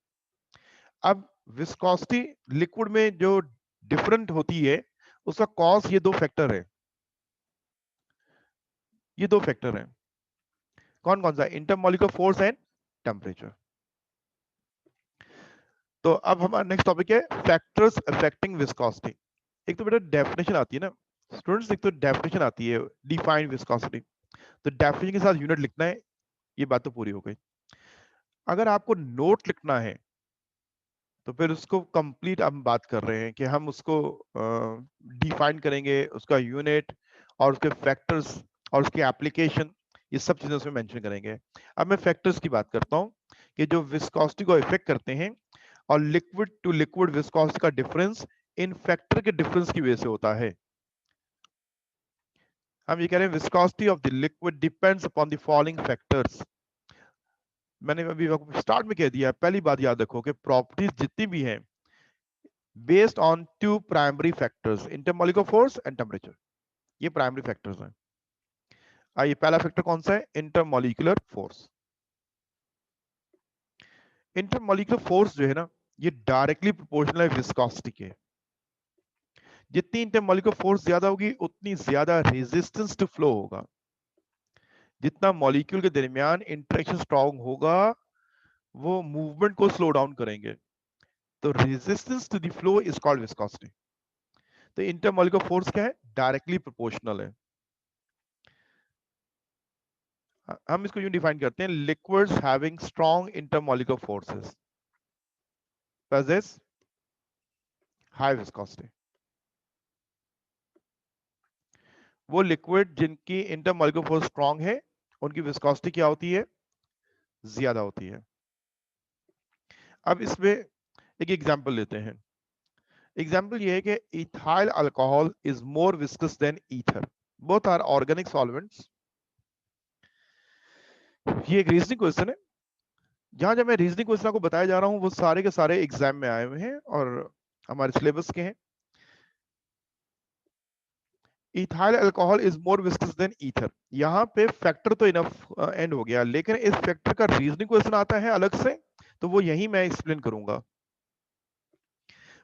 अब विस्कोसिटी लिक्विड में जो डिफरेंट होती है उसका कॉज ये दो फैक्टर है, ये दो फैक्टर है। कौन कौन सा? Intermolecular force and temperature. तो अब हमारा नेक्स्ट टॉपिक है फैक्टर्स अफेक्टिंग विस्कोसिटी। एक तो बेटा डेफिनेशन आती है ना स्टूडेंट्स, एक तो डेफिनेशन आती है डिफाइन विस्कोसिटी, तो डेफिनेशन के साथ यूनिट लिखना है, ये बात तो पूरी हो गई। अगर आपको नोट लिखना है तो फिर उसको कंप्लीट हम बात कर रहे हैं कि हम उसको डिफाइन करेंगे, उसका यूनिट और उसके फैक्टर्स और उसकी एप्लीकेशन, ये सब चीजें उसमें मेंशन करेंगे। अब मैं फैक्टर्स की बात करता हूं कि जो विस्कोसिटी को इफेक्ट करते हैं, और लिक्विड टू लिक्विड विस्कोसिटी का डिफरेंस इन फैक्टर के डिफरेंस की वजह से होता है। हम ये कह रहे हैं viscosity of the liquid depends upon the following factors. मैंने अभी स्टार्ट में कह दिया, पहली बात याद रखो कि प्रॉपर्टीज जितनी भी हैं based on two primary factors, intermolecular force and temperature, ये प्राइमरी फैक्टर्स हैं। आइए पहला फैक्टर कौन सा है? Intermolecular force. इंटरमॉलिक्यूलर फोर्स जो है ना, ये डायरेक्टली प्रोपोर्शनल है विस्कोसिटी के। जितनी इंटरमॉलिक्यूलर फोर्स ज्यादा होगी उतनी ज्यादा रेजिस्टेंस टू फ्लो होगा। जितना मॉलिक्यूल के दरमियान इंटरेक्शन स्ट्रांग होगा वो मूवमेंट को स्लो डाउन करेंगे, तो resistance to the flow is called viscosity. तो इंटरमॉलिक्यूलर फोर्स क्या है? डायरेक्टली प्रोपोर्शनल है। हम इसको यूं डिफाइन करते हैं, liquids having strong intermolecular forces possess high viscosity. वो लिक्विड जिनकी इंटरमॉलिक्यूलर फोर्स स्ट्रांग है उनकी विस्कोसिटी क्या होती है? ज्यादा होती है। अब इसमें एक एग्जांपल लेते हैं। एग्जांपल ये है कि ethyl alcohol is more viscous than ether, both are organic solvents. ये एक रीजनिंग क्वेश्चन है। जहां जब मैं रीजनिंग क्वेश्चन को बताया जा रहा हूं वो सारे के सारे एग्जाम में आए हुए हैं और हमारे सिलेबस के हैं। Ethyl alcohol is more viscous than ether, यहाँ पे फैक्टर तो इनफ एंड हो गया, लेकिन इस फैक्टर का रीजनिंग क्वेश्चन आता है अलग से, तो वो यही मैं एक्सप्लेन करूंगा।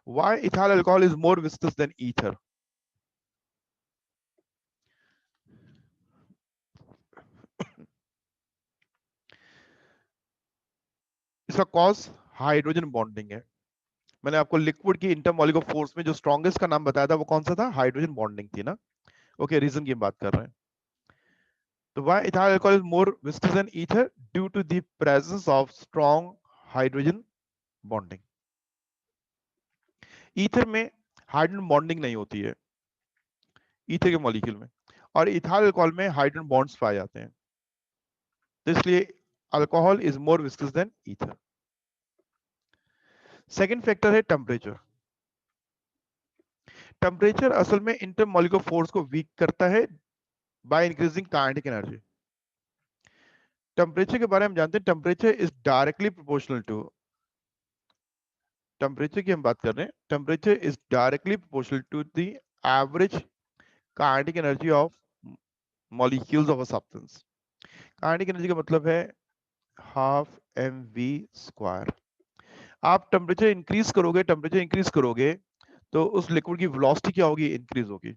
Why ethyl alcohol is more viscous than ether? इसका कॉज हाइड्रोजन बॉन्डिंग है। मैंने आपको लिक्विड की इंटरमॉलिक्यूलर फोर्स में जो स्ट्रॉन्गेस्ट का नाम बताया था वो कौन सा था? हाइड्रोजन बॉन्डिंग थी ना। ओके, रीजन की बात कर रहे हैं। तो why ethyl alcohol is more viscous than ether? Due to the presence of strong hydrogen bonding. Ether में हाइड्रोजन बॉन्डिंग नहीं होती है, ईथर के मॉलिक्यूल में, और इथाइल अल्कोहल में हाइड्रोजन बॉन्ड्स पाए जाते हैं, तो इसलिए alcohol is more viscous than ether. Second factor है टेम्परेचर। टेम्परेचर असल में इंटरमॉलिक्यूलर फोर्स को वीक करता है by increasing kinetic energy. Temperature के बारे में जानते हैं, temperature is directly proportional to, temperature की हम बात कर रहे हैं, temperature is directly proportional to the average kinetic energy of molecules of a substance. Kinetic energy का मतलब है हाफ mv²। आप टेम्परेचर इंक्रीज करोगे, टेम्परेचर इंक्रीज करोगे तो उस लिक्विड की वेलोसिटी क्या होगी? इंक्रीज होगी।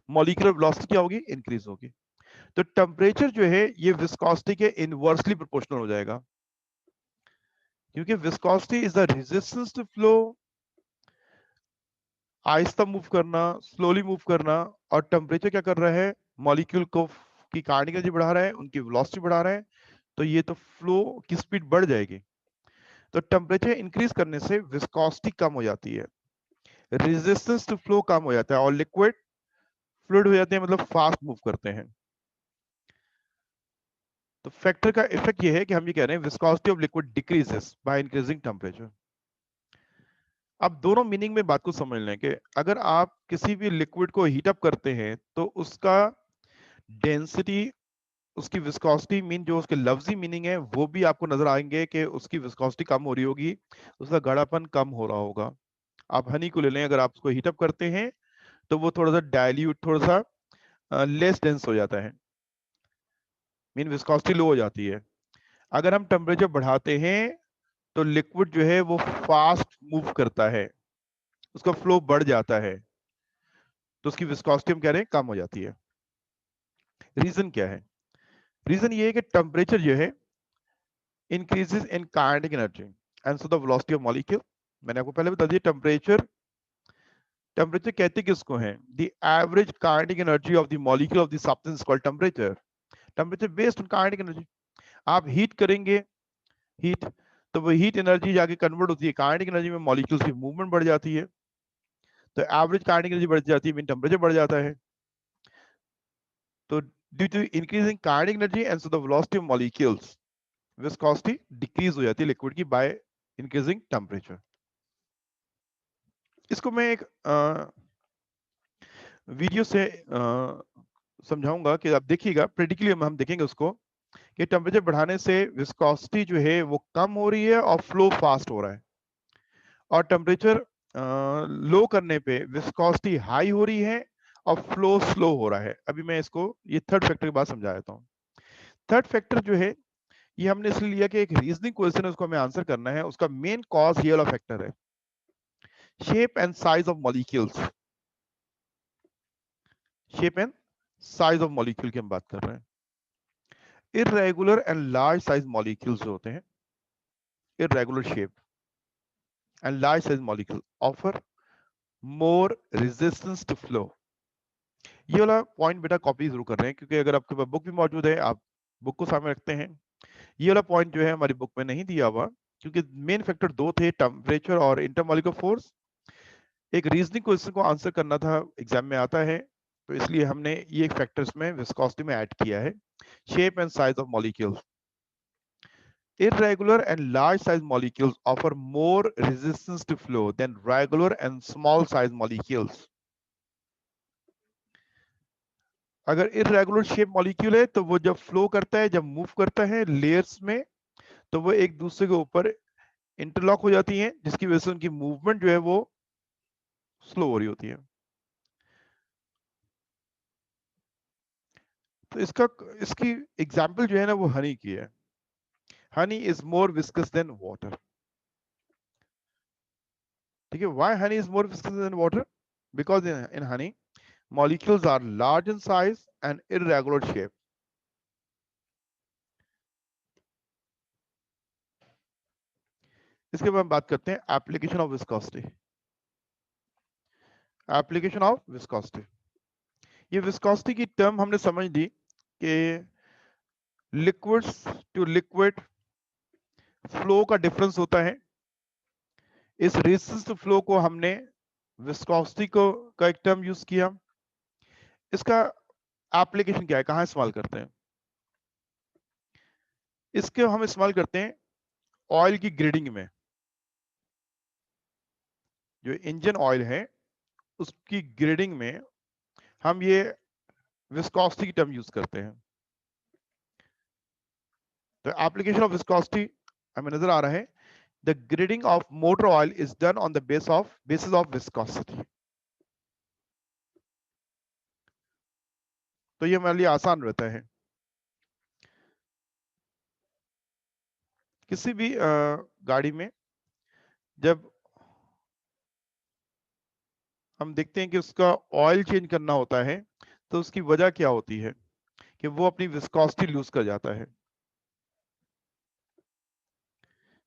मॉलिक्यूलर वेलोसिटी क्या होगी? इंक्रीज होगी। तो टेम्परेचर जो है ये विस्कोसिटी के इनवर्सली प्रोपोर्शनल हो जाएगा, क्योंकि viscosity is the resistance to flow, आहिस्ता मूव करना, स्लोली मूव करना, और टेम्परेचर क्या कर रहा है? मॉलिक्यूल को की काइनेटिक एनर्जी बढ़ा रहा है, उनकी वेलोसिटी बढ़ा रहा है, तो ये तो फ्लो की स्पीड बढ़ जाएगी। तो टेम्परेचर इंक्रीज करने से विस्कोसिटी कम हो जाती है, रेजिस्टेंस टू फ्लो कम हो जाता है, और लिक्विड फ्लूइड हो जाते हैं, मतलब फास्ट मूव करते हैं। तो फैक्टर का इफेक्ट ये है कि हम ये कह रहे हैं viscosity of liquid decreases by increasing temperature. अब दोनों मीनिंग में बात को समझ लें कि अगर आप किसी भी लिक्विड को हीट अप करते हैं तो उसका डेंसिटी, उसकी विस्कोसिटी मीन जो उसके लफ्जी मीनिंग है वो भी आपको नजर आएंगे कि उसकी विस्कोसिटी कम हो रही होगी, उसका गाढ़ापन कम हो रहा होगा। आप हनी को ले लें, अगर आप उसको हीट अप करते हैं तो वो थोड़ा सा डाइल्यूट, थोड़ा सा लेस डेंस हो जाता है, मीन विस्कोसिटी लो हो जाती है। अगर हम टेम्परेचर बढ़ाते हैं तो लिक्विड जो है वो फास्ट मूव करता है, उसका फ्लो बढ़ जाता है, तो उसकी विस्कोसिटी हम कह रहे हैं कम हो जाती है। रीजन क्या है? रीजन ये है कि टेम्परेचर जो है increases in kinetic energy and so the velocity of molecule. मैंने आपको पहले बता दिया टेम्परेचर कहते किसको है? The average kinetic energy of the molecule of the substance called temperature. Temperature based on kinetic energy. आप हीट करेंगे, हीट, तो वो हीट एनर्जी जाके कन्वर्ट होती है काइनेटिक एनर्जी में, मॉलिक्यूल्स की मूवमेंट बढ़ जाती है, तो एवरेज काइनेटिक एनर्जी बढ़ जाती है, मीन टेम्परेचर बढ़ जाता है। तो due to increasing kinetic energy and so the velocity of molecules, viscosity decrease हो जाती है लिक्विड की बाय इंक्रीजिंग टेम्परेचर। इसको मैं एक वीडियो से समझाऊंगा कि आप देखिएगा, प्रैक्टिकली हम देखेंगे उसको कि टेम्परेचर बढ़ाने से विस्कोसिटी जो है वो कम हो रही है और फ्लो फास्ट हो रहा है, और टेम्परेचर लो करने पे विस्कोसिटी हाई हो रही है और फ्लो स्लो हो रहा है। अभी मैं इसको ये थर्ड फैक्टर के बाद समझा देता हूँ। थर्ड फैक्टर जो है ये हमने इसलिए लिया कि एक रीजनिंग क्वेश्चन है, उसको हमें आंसर करना है। उसका मेन कॉज ये वाला फैक्टर है, shape and size of molecules. Shape and size of molecule की हम बात कर रहे हैं। Irregular and large size molecules जो होते हैं, irregular shape and large size molecule offer more resistance to flow. ये वाला पॉइंट बेटा कॉपी जरूर कर रहे हैं, क्योंकि अगर आपके पास बुक भी मौजूद है, आप बुक को सामने रखते हैं। ये वाला पॉइंट जो है हमारी बुक में नहीं दिया हुआ, क्योंकि मेन फैक्टर दो थे, टेम्परेचर और इंटरमॉलिक्यूलर फोर्स। एक रीजनिंग क्वेश्चन को आंसर करना था, एग्जाम में आता है, तो इसलिए हमने ये फैक्टर्स में विस्कोसिटी में ऐड किया है। Shape and size of molecules, irregular and large size molecules offer more resistance to flow than regular and small size molecules. अगर irregular shape molecule है तो वो जब फ्लो करता है, जब मूव करता है लेयर्स में, तो वो एक दूसरे के ऊपर इंटरलॉक हो जाती हैं, जिसकी वजह से उनकी मूवमेंट जो है वो स्लो हो रही होती है। तो इसकी एग्जाम्पल जो है ना वो हनी की है। Honey is more viscous than water. ठीक है, why honey is more viscous than water? Because in honey molecules are large in size and irregular shape. इसके बाद हम बात करते हैं application of viscosity. Application of viscosity, ये विस्कोसिटी की टर्म हमने समझ ली कि लिक्विड्स टू लिक्विड फ्लो का डिफरेंस होता है। इस रेजिस्टेंस टू फ्लो को हमने विस्कोसिटी को का एक टर्म यूज किया। इसका एप्लीकेशन क्या है, कहां इस्तेमाल करते हैं? इसके हम इस्तेमाल करते हैं ऑयल की ग्रेडिंग में। जो इंजन ऑयल है उसकी ग्रेडिंग में हम ये विस्कोसिटी की टर्म यूज करते हैं। तो एप्लीकेशन ऑफ विस्कोसिटी हमें नजर आ रहा है, the grading of motor oil is done on the basis of viscosity. तो ये हमारे लिए आसान रहता है। किसी भी गाड़ी में जब हम देखते हैं कि उसका ऑयल चेंज करना होता है, तो उसकी वजह क्या होती है कि वो अपनी विस्कोसिटी लूज कर जाता है,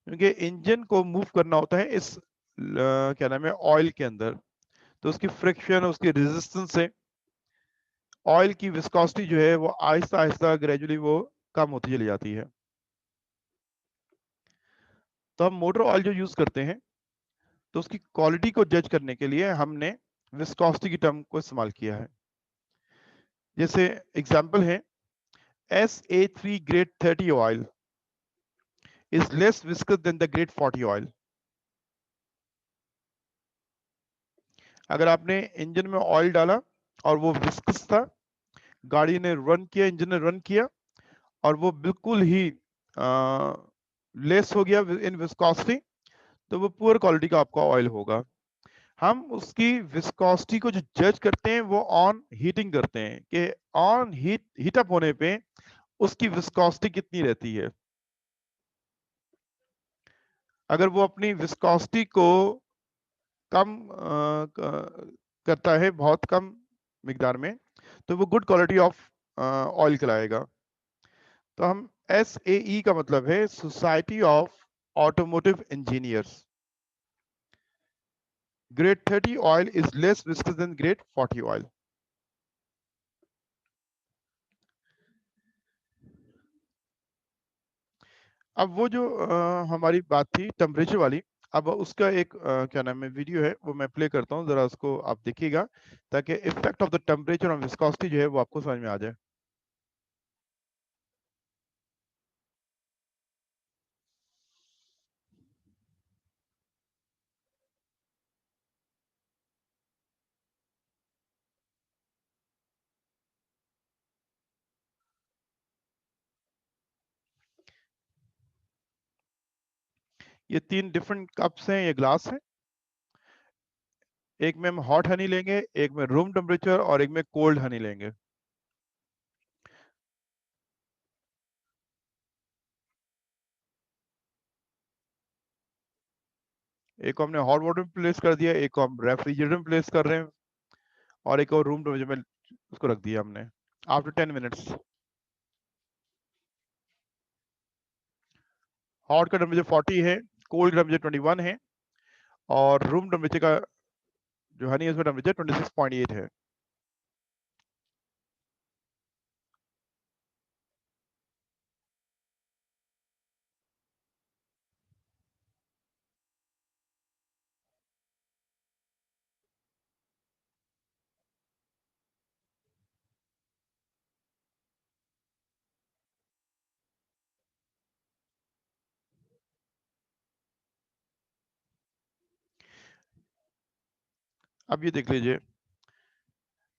क्योंकि इंजन को मूव करना होता है इस क्या नाम है ऑयल के अंदर, तो उसकी फ्रिक्शन, उसकी रेजिस्टेंस से ऑयल की विस्कोसिटी जो है वो आहिस्ता आहिस्ता ग्रेजुअली वो कम होती चली जाती है। तो हम मोटर ऑयल जो यूज करते हैं, तो उसकी क्वालिटी को जज करने के लिए हमने विस्कोसिटी की टर्म को इस्तेमाल किया है। जैसे एग्जांपल है, SA3 grade 30 oil is less viscous than the grade 40 oil. अगर आपने इंजन में ऑयल डाला और वो विस्कस था, गाड़ी ने रन किया, इंजन ने रन किया, और वो बिल्कुल ही लेस हो गया इन विस्कोसिटी, तो वो पुअर क्वालिटी का आपका ऑयल होगा। हम उसकी विस्कोसिटी को जो जज करते हैं वो ऑन हीटिंग करते हैं कि ऑन हीट अप होने पे उसकी विस्कोसिटी कितनी रहती है। अगर वो अपनी विस्कोसिटी को कम करता है, बहुत कम मिकदार में, तो वो गुड क्वालिटी ऑफ ऑयल कहलाएगा। तो हम SAE का मतलब है society of automotive engineers. Grade 30 oil is less viscous than grade 40 oil. अब वो जो हमारी बात थी टेम्परेचर वाली, अब उसका एक क्या नाम है वीडियो है, वो मैं प्ले करता हूँ, जरा उसको आप देखिएगा ताकि effect of the temperature on viscosity जो है वो आपको समझ में आ जाए। ये 3 डिफरेंट कप्स हैं, ये ग्लास है। एक में हम हॉट हनी लेंगे, एक में रूम टेम्परेचर और एक में कोल्ड हनी लेंगे। एक को हमने हॉट वाटर में प्लेस कर दिया, एक को हम रेफ्रिजरेटर में प्लेस कर रहे हैं और एक और रूम टेम्परेचर में उसको रख दिया हमने। आफ्टर 10 मिनट्स हॉट का टेम्परेचर 40 है, कोल्ड का टेम्परेचर 21 है और रूम टेम्परेचर का जो हनी है उसका टेम्परेचर 26.8 है। अब ये देख लीजिए,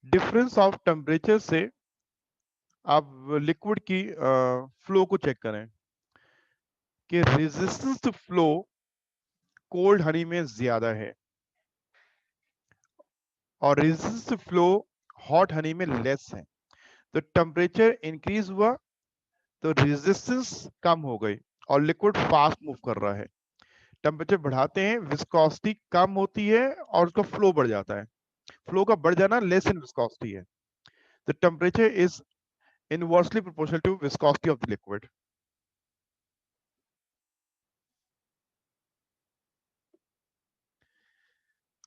डिफरेंस ऑफ टेम्परेचर से आप लिक्विड की फ्लो को चेक करें कि resistance to flow cold honey में ज्यादा है और resistance to flow hot honey में लेस है। तो टेम्परेचर इंक्रीज हुआ तो रेजिस्टेंस कम हो गई और लिक्विड फास्ट मूव कर रहा है। टेम्परेचर बढ़ाते हैं, विस्कोसिटी कम होती है और उसका फ्लो बढ़ जाता है। फ्लो का बढ़ जाना लेस इन विस्कोसिटी है। The temperature is inversely proportional to viscosity of the liquid.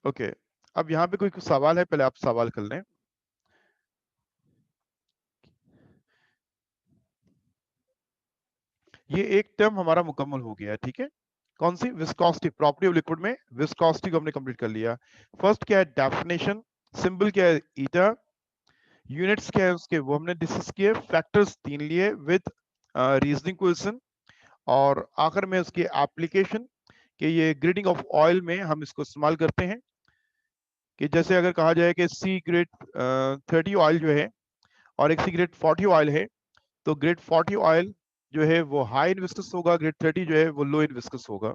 Okay, अब यहाँ पे कोई सवाल है, पहले आप सवाल कर लें। ये एक टर्म हमारा मुकम्मल हो गया है, ठीक है। कौन सी? विस्कोसिटी, प्रॉपर्टी ऑफ लिक्विड में विस्कोसिटी को हमने कंप्लीट कर लिया। फर्स्ट क्या है? डेफिनेशन। सिंबल क्या है? ईटा। यूनिट्स क्या है उसके? वो हमने डिस्कस किए। फैक्टर्स 3 लिए विद रीजनिंग क्वेश्चन। और आखिर में उसकी एप्लीकेशन कि ये ग्रेडिंग ऑफ ऑयल में हम इसको इस्तेमाल करते हैं कि जैसे अगर कहा जाए कि सी ग्रेड 30 ऑयल जो है और एक सी ग्रेड 40 ऑयल है, तो ग्रेड 40 ऑयल जो है वो हाई इन विस्कस होगा, ग्रेड 30 जो है वो लो इन विस्कस होगा।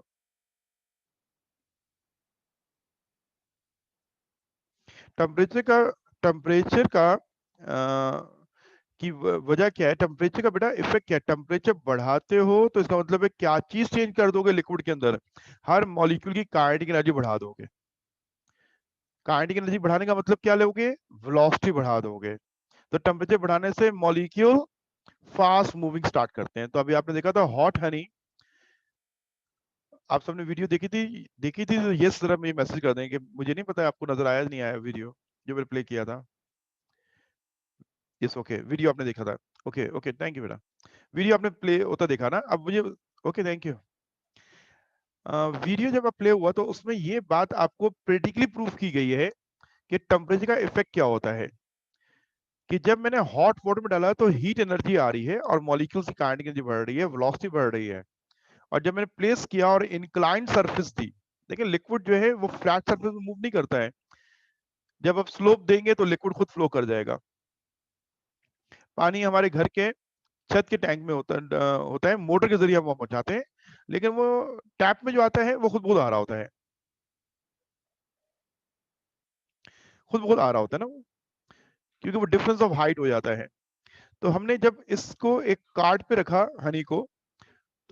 टेम्परेचर का की वजह क्या है? टेम्परेचर का बेटा इफेक्ट क्या है? टेम्परेचर बढ़ाते हो तो इसका मतलब है क्या चीज चेंज कर दोगे लिक्विड के अंदर? हर मॉलिक्यूल की काइनेटिक एनर्जी बढ़ा दोगे। काइनेटिक एनर्जी बढ़ाने का मतलब क्या लोगे? वेलोसिटी बढ़ा दोगे। तो टेम्परेचर बढ़ाने से मॉलिक्यूल फास्ट मूविंग स्टार्ट करते हैं। तो अभी आपने देखा था हॉट हनी, आप सबने वीडियो देखी थी तो यस जरा मुझे मैसेज कर दें कि मुझे नहीं पता आपको नजर आया नहीं आया वीडियो जो मैंने प्ले किया था। यस, ओके, वीडियो आपने देखा था। ओके ओके, थैंक यू बेटा। वीडियो आपने प्ले होता देखा ना? अब मुझे ओके, थैंक यू। वीडियो जब प्ले हुआ तो उसमें ये बात आपको प्रैक्टिकली प्रूफ की गई है कि टेम्परेचर का इफेक्ट क्या होता है कि जब मैंने हॉट वाटर में डाला तो हीट एनर्जी आ रही है और मॉलिक्यूल्स की काइनेटिक एनर्जी बढ़ रही है, वेलोसिटी बढ़ रही है। और जब मैंने प्लेस किया और इंक्लाइंड सरफेस दी, देखिए लिक्विड जो है वो फ्लैट सरफेस में मूव नहीं करता है। जब आप स्लोप देंगे तो लिक्विड खुद फ्लो कर जाएगा। पानी हमारे घर के छत के टैंक में होता है, मोटर के जरिए हम वहां पहुंचाते हैं, लेकिन वो टैप में जो आता है वो खुद बहुत आ रहा होता है, खुद बहुत आ रहा होता है ना वो, क्योंकि वो डिफरेंस ऑफ हाइट हो जाता है। तो हमने जब इसको एक कार्ड पे रखा हनी को,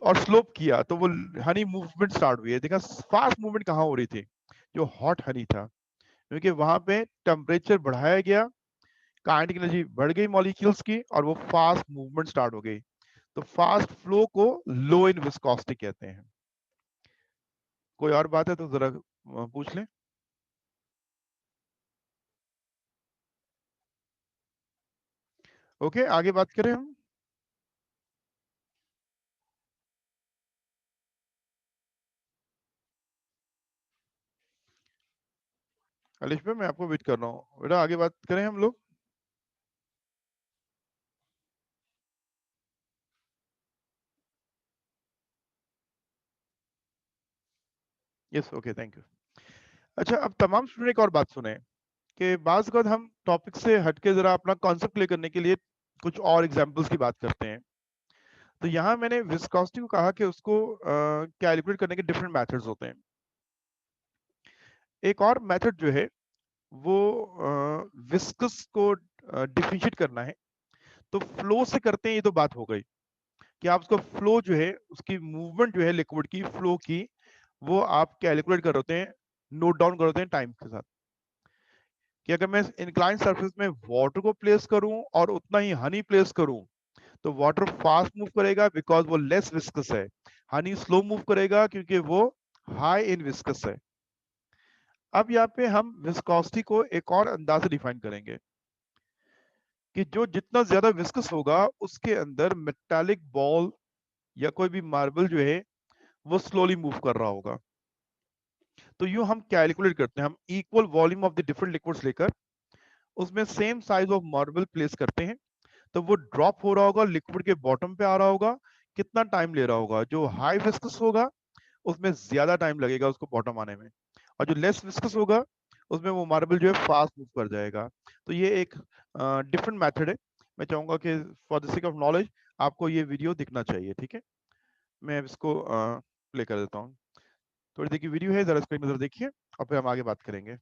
और स्लोप किया तो वो हनी मूवमेंट स्टार्ट हुई है। देखा फास्ट मूवमेंट कहाँ हो रही थी, जो हॉट हनी था, क्योंकि वहां पे टेम्परेचर बढ़ाया गया, काइनेटिक एनर्जी बढ़ गई मॉलिक्यूल्स की, और वो फास्ट मूवमेंट स्टार्ट हो गई। तो फास्ट फ्लो को लो इन विस्कोसिटी कहते हैं। कोई और बात है तो जरा पूछ लें। ओके, आगे बात करें हम। अलिश भाई मैं आपको वेट कर रहा हूँ बेटा, आगे बात करें हम लोग। Yes okay, thank you. अच्छा, अब तमाम स्टूडेंट एक और बात सुने कि बाज़ वक़्त हम टॉपिक से हटके जरा अपना कॉन्सेप्ट क्लियर करने के लिए कुछ और एग्जांपल्स की बात करते हैं। तो यहाँ मैंने विस्कोसिटी को कहा कि उसको कैलकुलेट करने के डिफरेंट मेथड्स होते हैं। एक और मेथड जो है वो विस्कस को डिफरेंशिएट करना है। तो फ्लो से करते हैं, ये तो बात हो गई कि आप उसको फ्लो जो है, उसकी मूवमेंट जो है लिक्विड की फ्लो की, वो आप कैलकुलेट कर होते हैं, नोट डाउन कर होते हैं टाइम के साथ। कि अगर मैं इंक्लाइन सरफेस में वाटर को प्लेस करूं और उतना ही हनी प्लेस करूं, तो वाटर फास्ट मूव करेगा बिकॉज वो लेस विस्कस है। हनी स्लो मूव करेगा क्योंकि वो हाई इन विस्कस है। अब यहाँ पे हम विस्कोसिटी को एक और अंदाज से डिफाइन करेंगे कि जो जितना ज्यादा विस्कस होगा उसके अंदर मेटालिक बॉल या कोई भी मार्बल जो है वो स्लोली मूव कर रहा होगा। तो यूं हम कैलकुलेट करते हैं, हम equal volume of the different liquids लेकर उसमें same size of marble place करते हैं। तो वो ड्रॉप हो रहा होगा, लिक्विड के बॉटम पे आ रहा होगा, कितना टाइम ले रहा होगा। जो हाई विस्कस होगा उसमें ज्यादा टाइम लगेगा उसको बॉटम आने में, और जो लेस विस्कस होगा उसमें वो मार्बल जो है फास्ट मूव कर जाएगा। तो ये एक डिफरेंट मेथड है। मैं चाहूंगा कि for the sake of knowledge आपको ये वीडियो दिखना चाहिए, ठीक है। मैं इसको प्ले कर देता हूँ। थोड़ी देर की वीडियो है, जरा इसको एक नजर देखिए और फिर हम आगे बात करेंगे।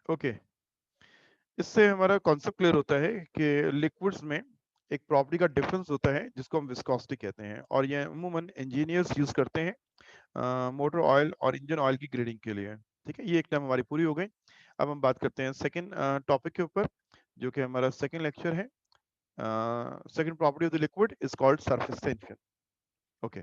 ओके, इससे हमारा कॉन्सेप्ट क्लियर होता है कि लिक्विड्स में एक प्रॉपर्टी का डिफरेंस होता है जिसको हम विस्कोसिटी कहते हैं, और ये अमूमन इंजीनियर्स यूज करते हैं मोटर ऑयल और इंजन ऑयल की ग्रेडिंग के लिए। ठीक है, ये एक टाइम हमारी पूरी हो गई। अब हम बात करते हैं सेकंड टॉपिक के ऊपर, जो कि हमारा सेकंड लेक्चर है। Second property of the liquid is called surface tension. Okay,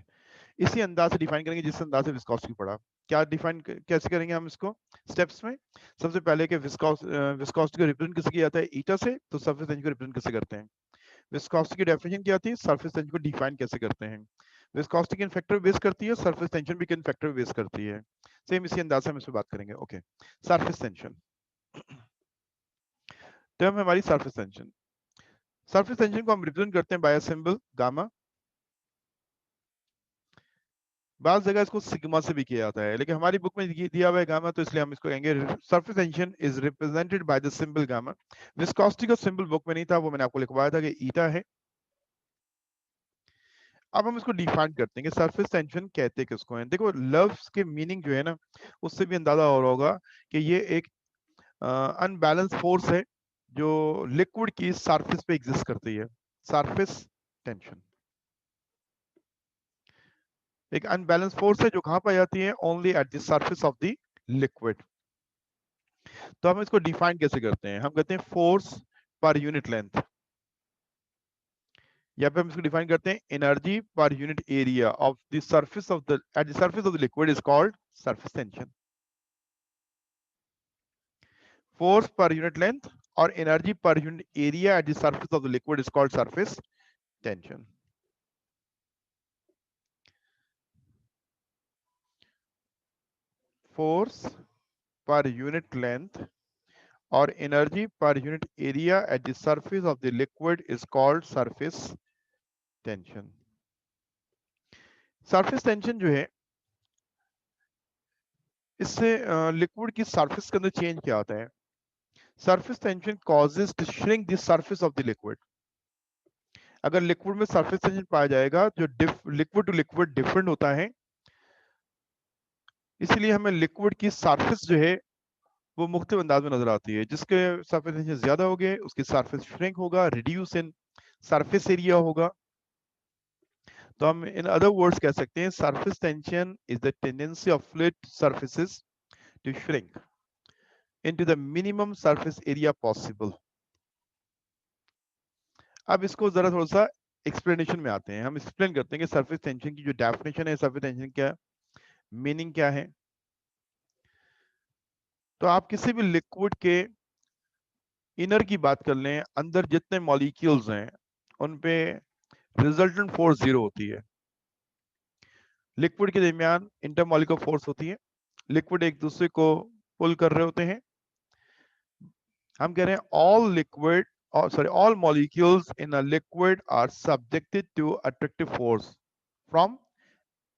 इसी अंदाज से डिफाइन करेंगे जिस अंदाज से विस्कोसिटी पढ़ा। क्या डिफाइन कैसे करेंगे हम इसको स्टेप्स में। सबसे पहले कि विस्कोसिटी को रिप्रेजेंट किसे किया जाता है, ईटा से, तो सरफेस टेंशन को रिप्रेजेंट कैसे करते हैं। विस्कोसिटी की डेफिनेशन क्या थी, सरफेस टेंशन को डिफाइन कैसे करते हैं। विस्कोसिटी किन फैक्टर बेस करती है, सरफेस टेंशन भी किन फैक्टर बेस करती है। सेम इसी अंदाज से हम इस पर बात करेंगे। ओके, सरफेस टेंशन टर्म है हमारी सरफेस टेंशन। सरफेस टेंशन को हम रिप्रेजेंट करते हैं बाय सिंबल गामा। बात जगह इसको सिग्मा से भी किया जाता है, लेकिन हमारी बुक में ये दिया हुआ है गामा, तो इसलिए हम इसको कहेंगे surface tension is represented by the symbol gamma. Viscosity का सिंबल बुक में नहीं था, वो मैंने आपको लिखवाया था कि ईटा है। अब हम इसको डिफाइन करते हैं कि सरफेस टेंशन कहते किसको हैं। देखो लव्स के मीनिंग जो है ना, उससे भी अंदाजा हो रहा होगा कि ये एक अनबैलेंस फोर्स है जो लिक्विड की सरफेस पे एग्जिस्ट करती है। सरफेस टेंशन एक अनबैलेंस फोर्स है जो कहां पाई जाती है, only eight the surface of the liquid. तो हम इसको डिफाइन कैसे करते हैं, हम कहते हैं फोर्स पर यूनिट लेंथ, या पे हम इसको डिफाइन करते हैं energy per unit area of the surface of the at the surface of the liquid is called surface tension. Force per unit length और energy per unit area at the surface of the liquid is called surface tension. Force per unit length और energy per unit area at the surface of the liquid is called surface tension. Surface tension जो है, इससे लिक्विड की सरफेस के अंदर चेंज क्या आता है। Surface tension causes to shrink the surface of the liquid. अगर लिक्विड में सरफेस टेंशन पाया जाएगा जो लिक्विड टू लिक्विड डिफरेंट होता है, इसलिए हमें लिक्विड की सरफेस जो है वो मुख्तलिफ अंदाज में नजर आती है। जिसके सरफेस टेंशन ज्यादा हो गए उसकी सरफेस श्रिंक होगा, रिड्यूस इन सरफेस एरिया होगा। तो हम इन अदर वर्ड्स कह सकते हैं surface tension is the tendency of fluid surfaces to shrink into the minimum surface area possible. अब इसको जरा थोड़ा सा एक्सप्लेनेशन में आते हैं, हम एक्सप्लेन करते हैं कि सरफेस टेंशन की जो डेफिनेशन है, सरफेस टेंशन क्या मीनिंग क्या है। तो आप किसी भी लिक्विड के इनर की बात कर लें, अंदर जितने मॉलिक्यूल्स हैं उन पे रिजल्टेंट फोर्स जीरो होती है। लिक्विड के दरमियान इंटरमॉलिक्यूलर फोर्स होती है, लिक्विड एक दूसरे को पुल कर रहे होते हैं। हम कह रहे हैं all liquid all molecules in a liquid are subjected to attractive force from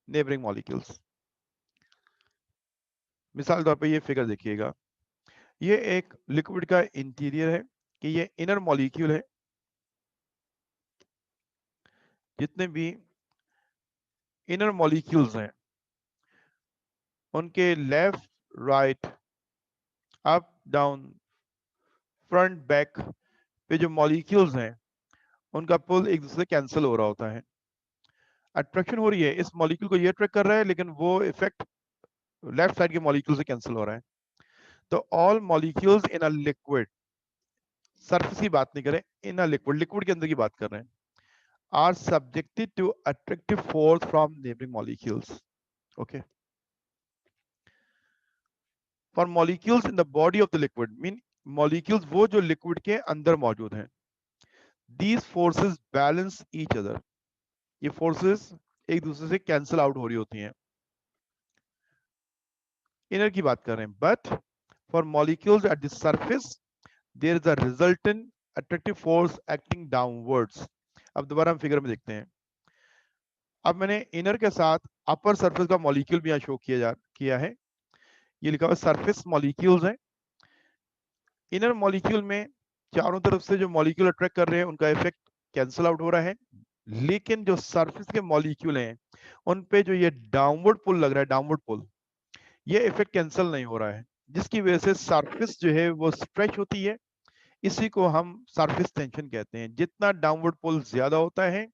neighboring molecules। मिसाल तौर पे ये फिगर देखिएगा, ये एक लिक्विड का इंटीरियर है कि ये इनर मॉलिक्यूल है, जितने भी इनर मॉलिक्यूल्स हैं उनके left right up down front back पे जो मॉलिक्यूल्स हैं उनका पुल एक दूसरे से कैंसिल हो रहा होता है। अट्रैक्शन हो रही है, इस मॉलिक्यूल को ये अट्रैक्ट कर रहा है, लेकिन वो इफेक्ट लेफ्ट साइड के मॉलिक्यूल से कैंसिल हो रहा है। तो all molecules in a liquid, surface की बात नहीं करें, इन अ लिक्विड, लिक्विड के अंदर की बात कर रहे हैं, are subjected to attractive force from neighbouring molecules. Okay, for molecules in the body of the liquid mean molecules वो जो लिक्विड के अंदर मौजूद हैं, these forces balance each other, ये फोर्सेस एक दूसरे से कैंसिल आउट हो रही होती हैं। इनर की बात कर रहे हैं, but for molecules at the surface there is a resultant attractive force acting downwards. अब दोबारा हम फिगर में देखते हैं। अब मैंने इनर के साथ अपर सरफेस का मॉलिक्यूल भी यहाँ शो किया है, ये लिखा हुआ सरफेस मॉलिक्यूल्स हैं। इनर मॉलिक्यूल में चारों तरफ से जो मॉलिक्यूल अट्रैक्ट कर रहे हैं उनका इफेक्ट कैंसिल आउट हो रहा है, लेकिन जो सरफेस के मॉलिक्यूल हैं उन पे जो ये डाउनवर्ड पुल लग रहा है, डाउनवर्ड पुल, ये इफेक्ट कैंसिल नहीं हो रहा है, जिसकी वजह से सरफेस जो है वो स्ट्रेच होती है। इसी को हम सरफेस टेंशन कहते हैं। जितना डाउनवर्ड पुल ज्यादा होता है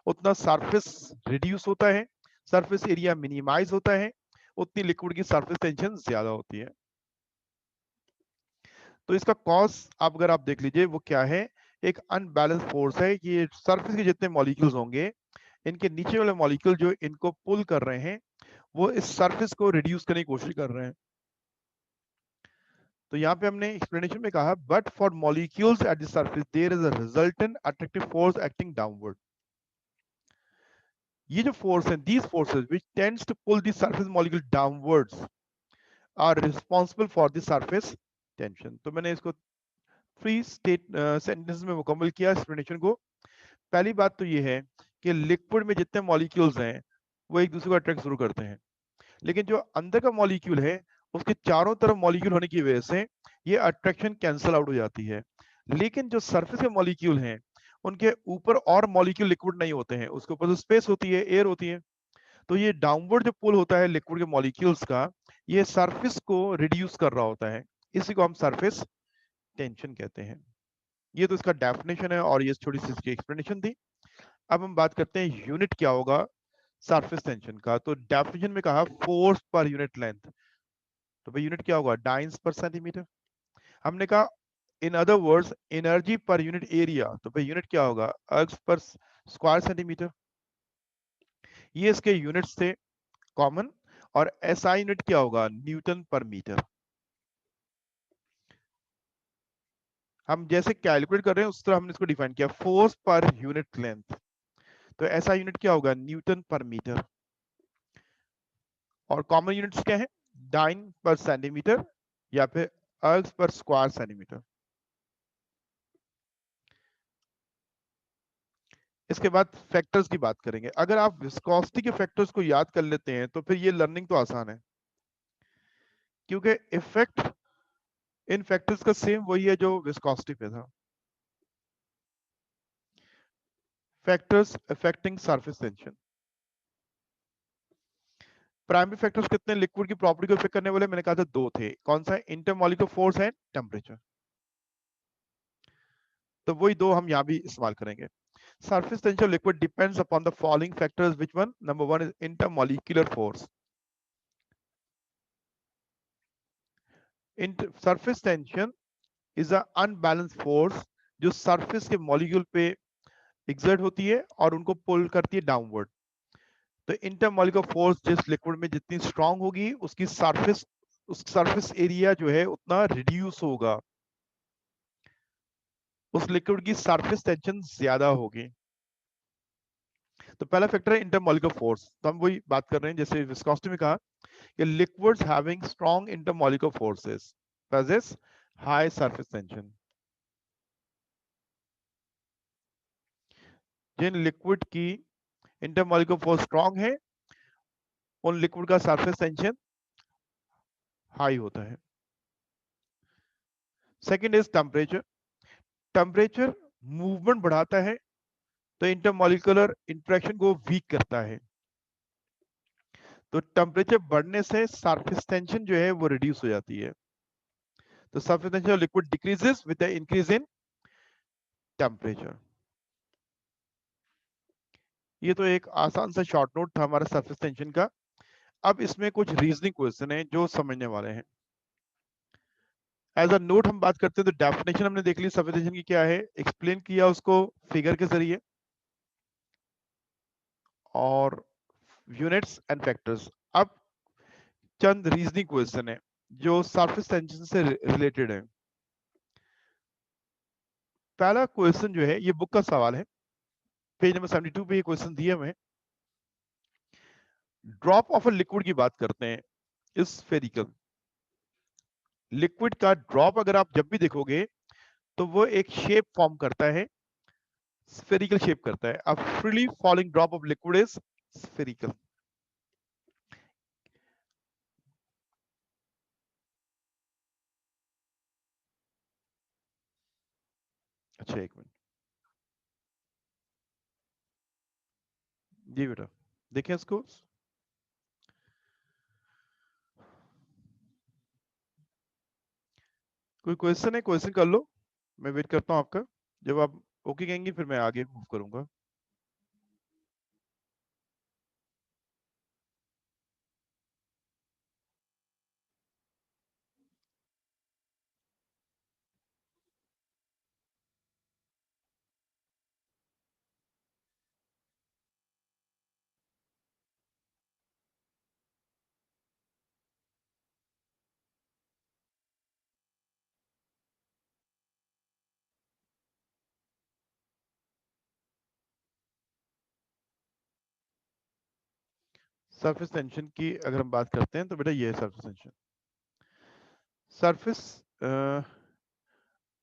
उतना सरफेस रिड्यूस होता है, सरफेस एरिया मिनिमाइज होता है, उतनी लिक्विड की सरफेस टेंशन ज्यादा होती है। तो इसका कॉज आप अगर आप देख लीजिए वो क्या है, एक अनबैलेंस फोर्स है कि ये सरफेस के जितने मॉलिक्यूल्स होंगे, इनके नीचे वाले मॉलिक्यूल जो इनको पुल कर रहे हैं वो इस सरफेस को रिड्यूस करने की कोशिश कर रहे हैं। तो यहाँ पे हमने एक्सप्लेनेशन में कहा, but for molecules at the surface there is a resultant attractive force acting downward. ये जो फोर्स है, these forces which tends to pull the surface molecule downwards are responsible for the surface tension. तो मैंने इसको थ्री सेंटेंस में मुकम्मल किया एक्सप्लेनेशन को। पहली बात तो ये है कि लिक्विड में जितने मॉलिक्यूल्स हैं वो एक दूसरे को अट्रैक्ट जरूर करते हैं, लेकिन जो अंदर का मॉलिक्यूल है उसके चारों तरफ मॉलिक्यूल होने की वजह से ये अट्रैक्शन कैंसिल आउट हो जाती है। लेकिन जो सरफेस के मॉलिक्यूल हैं उनके ऊपर और मॉलिक्यूल लिक्विड नहीं होते हैं, उसके ऊपर जो स्पेस होती है, एयर होती है, तो ये डाउनवर्ड जो पुल होता है लिक्विड के मॉलिक्यूल्स का, ये सरफेस को रिड्यूस कर रहा होता है, इसी को हम सरफेस टेंशन कहते हैं। ये तो इसका डेफिनेशन है और ये छोटी सी इसकी एक्सप्लेनेशन थी। अब हम बात करते हैं यूनिट क्या होगा सरफेस टेंशन का। तो डेफिनेशन में कहा फोर्स पर यूनिट लेंथ, तो भाई यूनिट क्या होगा, डाइंस पर सेंटीमीटर। हमने कहा इन other words energy per unit area, तो भाई यूनिट क्या होगा, अर्ग्स पर स्क्वायर सेंटीमीटर। ये इसके यूनिट्स थे कॉमन। और एसआई यूनिट क्या होगा, न्यूटन पर मीटर। हम जैसे कैलकुलेट कर रहे हैं उस तरह हमने इसको डिफाइन किया, फोर्स पर यूनिट लेंथ, तो एसआई यूनिट क्या होगा, न्यूटन पर मीटर। और कॉमन यूनिट्स क्या है, डाइन पर सेंटीमीटर या फिर अर्ग्स पर स्क्वायर सेंटीमीटर। इसके बाद फैक्टर्स की बात करेंगे। अगर आप विस्कोसिटी के फैक्टर्स को याद कर लेते हैं तो फिर ये लर्निंग तो आसान है, क्योंकि इफेक्ट इन फैक्टर्स का सेम वही है जो विस्कोसिटी पे था। Factors affecting surface tension, primary factors कितने लिक्विड की प्रॉपर्टी को इफेक्ट करने वाले, मैंने कहा था दो थे, कौन सा, इंटरमॉलिक्यूलर फोर्स एंड टेम्परेचर। तो वही दो हम यहाँ भी इस्तेमाल करेंगे। Surface tension liquid depends upon the following factors, which one, number one is intermolecular force. Surface tension is a unbalanced force जो सरफेस के मॉलिक्यूल पे एक्सर्ट होती है और उनको पुल करती है डाउनवर्ड। तो इंटरमॉलिक्यूलर फोर्स जिस लिक्विड में जितनी स्ट्रांग होगी उसकी सरफेस, उस सरफेस एरिया जो है उतना रिड्यूस होगा, उस लिक्विड की सरफेस टेंशन ज्यादा होगी। तो पहला फैक्टर है इंटरमॉलिक्यूलर फोर्स, तो हम वही बात कर रहे हैं जैसे विस्कोसिटी में कहा कि liquids having strong intermolecular forces possess high surface tension. जिन लिक्विड की इंटरमॉलिक्यूलर फोर्स स्ट्रांग है उन लिक्विड का सरफेस टेंशन हाई होता है। Second is temperature, temperature movement बढ़ाता है तो इंटरमॉलिक्यूलर इंटरेक्शन को वीक करता है। तो टेम्परेचर बढ़ने से सरफेस टेंशन जो है वो रिड्यूस हो जाती है। तो surface tension of liquid decreases with the increase in temperature. ये तो एक आसान सा शॉर्ट नोट था हमारा सरफेस टेंशन का। अब इसमें कुछ रीजनिंग क्वेश्चन है जो समझने वाले हैं। एज अ नोट हम बात करते हैं तो डेफिनेशन हमने देख ली सरफेस टेंशन की क्या है, एक्सप्लेन किया उसको फिगर के जरिए, और यूनिट्स एंड फैक्टर्स। अब चंद रीजनिंग क्वेश्चन है जो सरफेस टेंशन से रिलेटेड है। पहला क्वेश्चन जो है ये बुक का सवाल है, पेज नंबर 72 पे ये क्वेश्चन दिए हुए हैं। ड्रॉप ऑफ अ लिक्विड की बात करते हैं, इस स्फेरिकल लिक्विड का ड्रॉप अगर आप जब भी देखोगे तो वो एक शेप फॉर्म करता है, स्फेरिकल शेप करता है। अब freely falling drop of liquid is spherical. अच्छा एक मिनट, जी बेटा देखें इसको। कोई क्वेश्चन है, क्वेश्चन कर लो, मैं वेट करता हूं आपका। जब आप ओके कहेंगे फिर मैं आगे मूव करूंगा। सरफेस टेंशन की अगर हम बात करते हैं तो बेटा ये है surface tension. Surface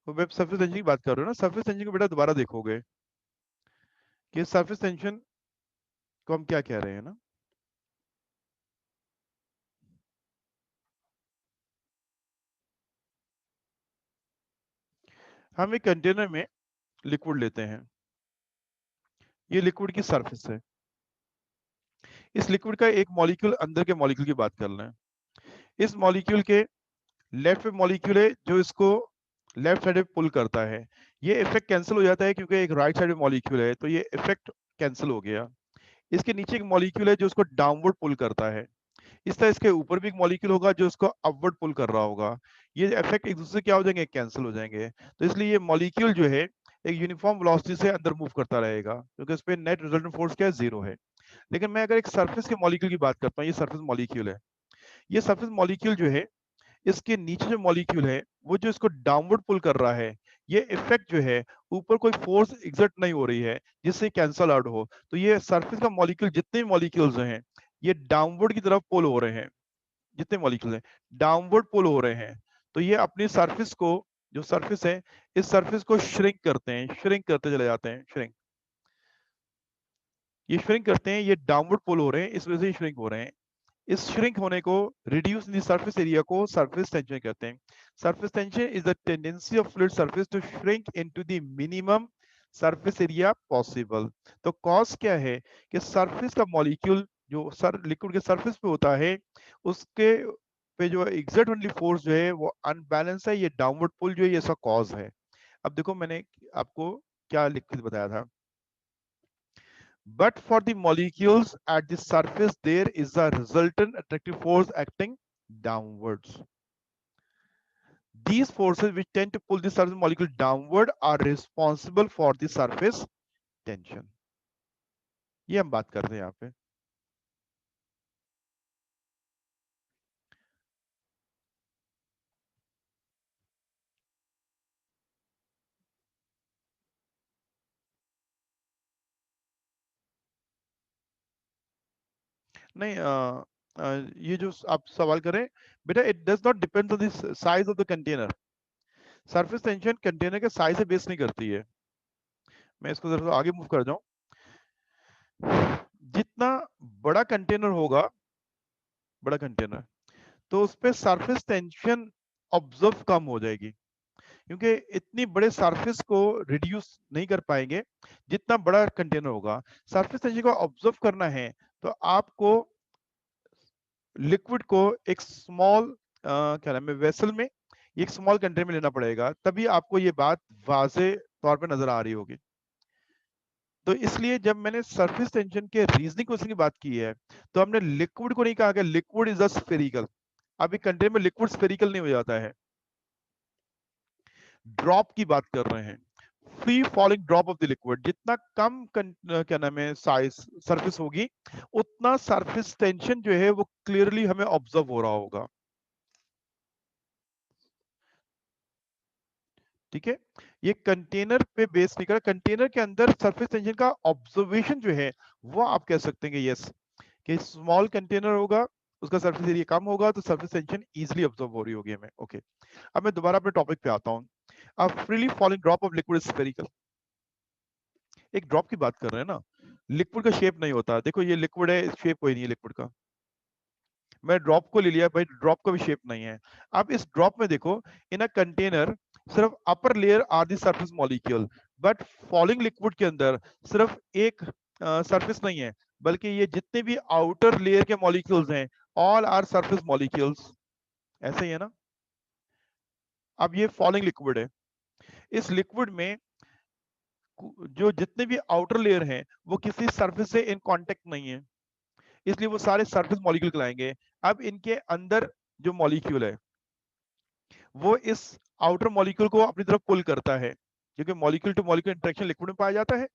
web surface tension की बात कर रहे हो ना, सरफेस टेंशन को बेटा दोबारा देखोगे कि सरफेस टेंशन को हम क्या कह रहे हैं ना, हम एक कंटेनर में लिक्विड लेते हैं, ये लिक्विड की सरफेस है। इस लिक्विड का एक मॉलिक्यूल, अंदर के मॉलिक्यूल की बात कर रहे हैं। इस मॉलिक्यूल के लेफ्ट में मॉलिक्यूल है जो इसको लेफ्ट साइड में पुल करता है। ये इफेक्ट कैंसिल हो जाता है क्योंकि एक राइट साइड में मॉलिक्यूल है, तो ये इफेक्ट कैंसिल हो गया। इसके नीचे एक मॉलिक्यूल है जो उसको डाउनवर्ड पुल करता है। इस तरह इसके ऊपर भी एक मॉलिक्यूल होगा जो उसको अपवर्ड पुल कर रहा होगा। ये इफेक्ट एक दूसरे से क्या हो जाएंगे, कैंसिल हो जाएंगे। तो इसलिए ये मॉलिक्यूल जो है एक यूनिफॉर्म वेलोसिटी से अंदर मूव करता रहेगा, क्योंकि इस पे नेट रिजल्टेंट फोर्स क्या है, 0 है। लेकिन मैं अगर एक सरफेस के मॉलिक्यूल की बात करता हूँ, ये सरफेस मॉलिक्यूल है। ये सरफेस मॉलिक्यूल जो है, इसके नीचे जो मॉलिक्यूल है वो जो इसको डाउनवर्ड पुल कर रहा है, ये इफेक्ट जो है ऊपर कोई फोर्स एग्जर्ट नहीं हो रही है जिससे कैंसल आउट हो। तो ये सरफेस का मॉलिक्यूल, जितने भी मॉलिक्यूल्स हैं, ये डाउनवर्ड की तरफ पुल हो रहे हैं। जितने मॉलिक्यूल हैं डाउनवर्ड पुल हो रहे हैं। तो ये अपनी सरफेस को, जो सरफेस है, इस सरफेस को श्रिंक करते हैं, श्रिंक करते चले जाते हैं, श्रिंक। ये श्रिंक करते हैं, ये डाउनवर्ड पुल हो रहे हैं, इस वजह से श्रिंक हो रहे हैं। इस श्रिंक होने को, reduce in the surface area को सरफेस टेंशन कहते हैं। Surface tension is the tendency of fluid surface to shrink into the minimum surface area possible. तो कॉज क्या है कि सरफेस का मॉलिक्यूल जो लिक्विड के सरफेस पे होता है, उसके पे जो एक्सर्ट ओनली फोर्स जो है वो अनबैलेंस है, ये डाउनवर्ड पुल जो है ये इसका कॉज है। अब देखो मैंने आपको क्या लिख बताया था, but for the molecules at the surface there is a resultant attractive force acting downwards. These forces which tend to pull the surface molecule downward are responsible for the surface tension. ये हम बात कर रहे हैं यहाँ पे। नहीं ये जो आप सवाल करें बेटा, it does not depend on the size of the container. Surface tension container के साइज से बेस नहीं करती है। मैं इसको जरा आगे मूव कर जाऊं। जितना बड़ा कंटेनर होगा, बड़ा कंटेनर, तो उस पे सरफेस टेंशन ऑब्जर्व कम हो जाएगी, क्योंकि इतनी बड़े सरफेस को रिड्यूस नहीं कर पाएंगे जितना बड़ा कंटेनर होगा। सरफेस टेंशन को ऑब्जर्व करना है तो आपको लिक्विड को एक स्मॉल क्या नाम है, वेसल में, एक स्मॉल कंटेनर में लेना पड़ेगा, तभी आपको ये बात वाजे तौर पे नजर आ रही होगी। तो इसलिए जब मैंने सरफेस टेंशन के रीजनिंग क्वेश्चन की बात की है, तो हमने लिक्विड को नहीं कहा कि लिक्विड इज अ स्फेरिकल। अब एक कंटेनर में लिक्विड स्फेरिकल नहीं हो जाता है। ड्रॉप की बात कर रहे हैं, free falling drop of the liquid. जितना कम क्या नाम है साइज सरफेस होगी, उतना सरफेस टेंशन जो है वो क्लियरली हमें ऑब्जर्व हो रहा होगा। ठीक है, ये कंटेनर पे बेस नहीं कर, कंटेनर के अंदर सरफेस टेंशन का ऑब्जर्वेशन जो है वो आप कह सकते हैं कि यस, कि स्मॉल कंटेनर होगा, उसका सरफेस एरिया कम होगा, तो सरफेस टेंशन इजीली ऑब्जर्व हो रही होगी हमें। ओके, अब मैं दोबारा अपने टॉपिक पे आता हूं। अब freely falling drop of liquid spherical, एक ड्रॉप की बात कर रहे हैं ना, लिक्विड का शेप नहीं होता। देखो ये लिक्विड है, शेप कोई नहीं है लिक्विड का। मैं ड्रॉप को ले लिया भाई, ड्रॉप का भी शेप नहीं है। अब इस ड्रॉप में देखो, इन अ कंटेनर सिर्फ upper layer are the surface molecule, but falling liquid के अंदर सिर्फ एक सरफेस नहीं है, बल्कि ये जितने भी आउटर लेयर के मॉलिक्यूल्स हैं, ऑल आर सरफेस मॉलिक्यूल्स। ऐसे ही है ना। अब ये फॉलिंग लिक्विड है, इस लिक्विड में जो जितने भी आउटर लेयर हैं वो किसी सरफेस से इन कांटेक्ट नहीं है, इसलिए वो सारे सरफेस मॉलिक्यूल कहलाएंगे। अब इनके अंदर जो मॉलिक्यूल है वो इस आउटर मॉलिक्यूल को अपनी तरफ पुल करता है, क्योंकि molecule two molecule interaction liquid में पाया जाता है।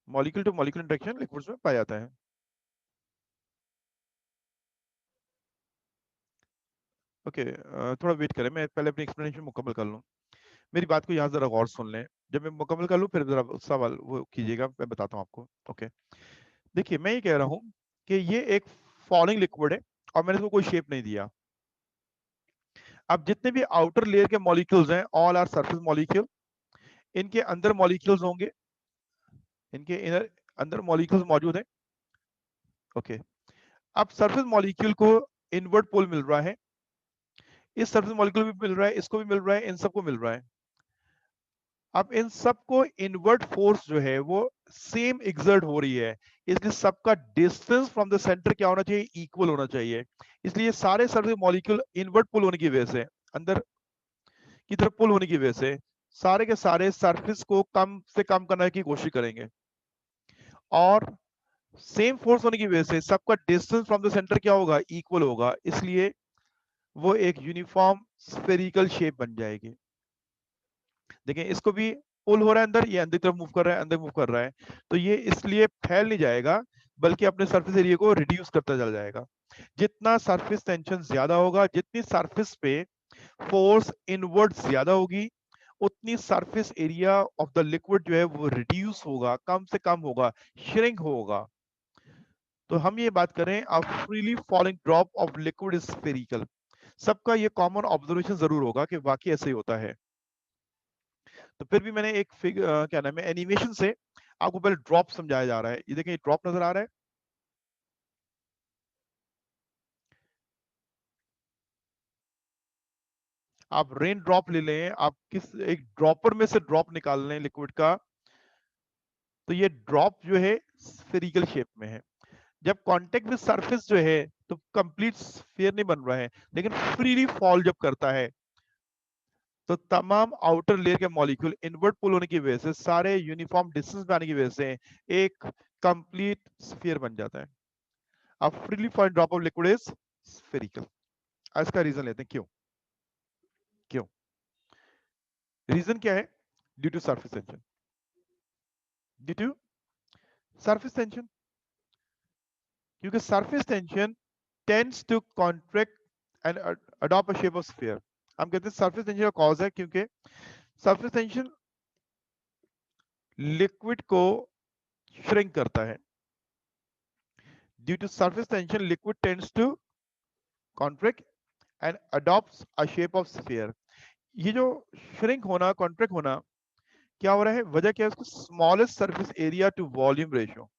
Molecule two molecule interaction liquids में पाया जाता है। ओके, थोड़ा वेट करें, मैं पहले अपनी एक्सप्लेनेशन मुकम्मल कर लूं। मेरी बात को यहाँ जरा गौर सुन लें, जब मैं मुकम्मल कर लूं फिर जरा सवाल वो कीजिएगा, मैं बताता हूँ आपको। ओके, देखिए मैं ये कह रहा हूँ कि ये एक फॉलिंग लिक्विड है और मैंने इसको कोई शेप नहीं दिया। अब जितने भी आउटर लेयर के मॉलिक्यूल्स हैं, ऑल आर सरफेस मॉलिक्यूल। इनके अंदर मॉलिक्यूल्स होंगे, इनके इनर अंदर मॉलिक्यूल्स मौजूद हैं। ओके, अब सरफेस मॉलिक्यूल को इनवर्ड पुल मिल रहा है, इस सरफेस मॉलिक्यूल भी मिल रहा है, इसको भी मिल रहा है, इन सबको मिल रहा है। अब इन सबको इनवर्ट फोर्स जो है वो सेम एग्जर्ट हो रही है, इसलिए सबका डिस्टेंस फ्रॉम द सेंटर क्या होना चाहिए, इक्वल होना चाहिए। इसलिए सारे सरफेस मॉलिक्यूल इनवर्ट पुल होने की वजह से, अंदर की तरफ पुल होने की वजह से सारे के सारे सरफेस को कम से कम करने की कोशिश करेंगे, और सेम फोर्स होने की वजह से सबका डिस्टेंस फ्रॉम द सेंटर क्या होगा, इक्वल होगा, इसलिए वो एक यूनिफॉर्म स्फेरिकल शेप बन जाएगी। देखें इसको भी पुल हो रहा है अंदर, ये अंदर की तरफ मूव कर रहा है, अंदर मूव कर रहा है, तो ये इसलिए फैल नहीं जाएगा बल्कि अपने सरफेस एरिया को रिड्यूस करता चल जाएगा। जितना सरफेस टेंशन ज्यादा होगा, जितनी सरफेस पे फोर्स इनवर्ड ज्यादा होगी, उतनी surface area of the liquid जो है वो रिड्यूस होगा, कम से कम होगा, श्रिंक होगा। तो हम ये बात करें a freely falling drop of liquid is spherical. सबका ये कॉमन ऑब्जर्वेशन जरूर होगा कि वाकई ऐसे ही होता है। तो फिर भी मैंने एक क्या नाम है, एनिमेशन से आपको पहले ड्रॉप समझाया जा रहा है। ये देखें, ड्रॉप नजर आ रहा है, आप रेन ड्रॉप ले लें, आप किस एक ड्रॉपर में से ड्रॉप निकाल लें लिक्विड का, तो ये ड्रॉप जो है स्फेरिकल शेप में है। जब कांटेक्ट विद सरफेस जो है तो कंप्लीट स्फीयर नहीं बन रहा है, लेकिन फ्रीली फॉल जब करता है तो तमाम आउटर लेयर के मॉलिक्यूल इनवर्ट पुल होने की वजह से, सारे यूनिफॉर्म डिस्टेंस में आने की वजह से एक कंप्लीट स्फीयर बन जाता है। अब freely falling drop of liquid is spherical. इसका रीजन लेते हैं, क्यों क्यों रीजन क्या है? Due to surface tension, due to surface tension, क्योंकि surface tension tends to contract and adopt a shape of sphere. हम कहते हैं सरफेस टेंशन का कॉज है क्योंकि सरफेस टेंशन लिक्विड को श्रिंक करता है। Due to surface tension liquid tends to contract and adopts a shape of sphere. ये जो श्रिंक होना, कॉन्ट्रैक्ट होना, क्या हो रहा है, वजह क्या है, उसको smallest surface area to volume ratio.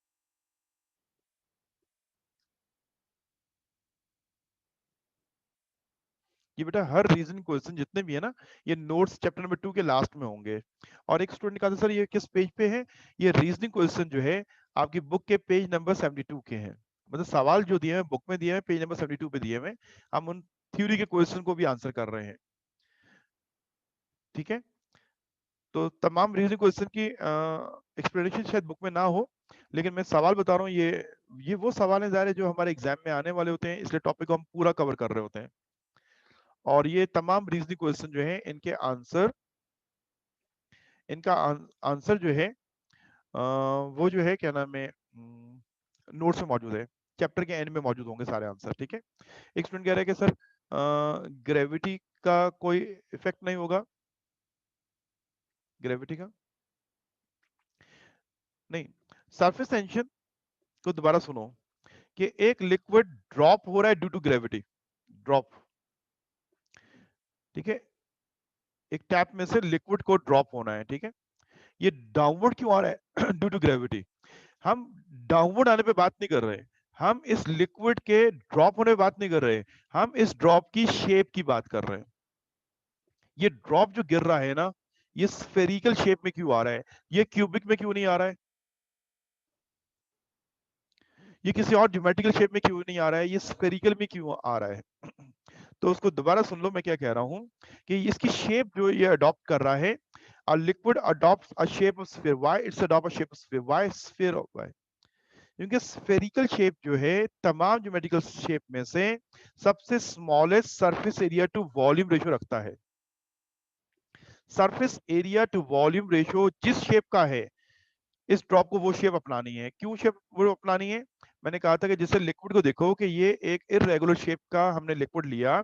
ये बेटा हर रीजनिंग क्वेश्चन जितने भी है ना, ये नोट्स चैप्टर नंबर 2 के लास्ट में होंगे। और एक स्टूडेंट कहा था सर ये किस पेज पे है, ये रीजनिंग क्वेश्चन जो है आपकी बुक के पेज नंबर 72 के हैं। मतलब सवाल जो दिए हैं बुक में दिए हैं, पेज नंबर 72 पे दिए हुए, हम उन थ्योरी के क्वेश्चन को भी आंसर कर रहे हैं। ठीक है, तो तमाम रीजनिंग क्वेश्चन की एक्सप्लेनेशन शायद बुक में ना हो, लेकिन मैं सवाल बता रहा हूँ, ये वो सवाल है ज़ाहिर है जो हमारे एग्जाम में आने वाले होते हैं, इसलिए टॉपिक को हम पूरा कवर कर रहे होते हैं। और ये तमाम रीजनिंग क्वेश्चन जो है इनके आंसर, इनका आंसर जो है वो जो है क्या नाम है, नोट्स में मौजूद है, चैप्टर के एंड में मौजूद होंगे सारे आंसर। ठीक है, एक स्टूडेंट कह रहा है कि सर ग्रेविटी का कोई इफेक्ट नहीं होगा, ग्रेविटी का नहीं, सरफेस टेंशन को दोबारा सुनो कि एक लिक्विड ड्रॉप हो रहा है ड्यू टू ग्रेविटी, ड्रॉप, ठीक है, एक टैप में से लिक्विड को ड्रॉप होना है, ठीक है, ये डाउनवर्ड क्यों आ रहा है ड्यू टू ग्रेविटी। हम डाउनवर्ड आने पे बात नहीं कर रहे, हम इस लिक्विड के ड्रॉप होने पे बात नहीं कर रहे, हम इस ड्रॉप की शेप की बात कर रहे हैं। ये ड्रॉप जो गिर रहा है ना, ये स्फेरिकल शेप में क्यों आ रहा है, ये क्यूबिक में क्यों नहीं आ रहा है, ये किसी और ज्योमेट्रिकल शेप में क्यों नहीं आ रहा है, ये स्फेरिकल में क्यों आ रहा है तो उसको दोबारा सुन लो मैं क्या कह रहा हूं कि इसकी शेप जो ये अडॉप्ट कर रहा है, a liquid adopts a shape of sphere. Why it's adopt a shape of sphere? Why sphere of why? क्योंकि स्फेरिकल शेप जो है तमाम ज्योमेट्रिकल शेप में से सबसे smallest surface area to volume ratio रखता है। Surface area to volume ratio जिस शेप का है, इस ड्रॉप को वो शेप अपनानी है। क्यों शेप वो अपनानी है? मैंने कहा था कि जैसे लिक्विड को देखो कि ये एक इरेगुलर शेप का हमने लिक्विड लिया,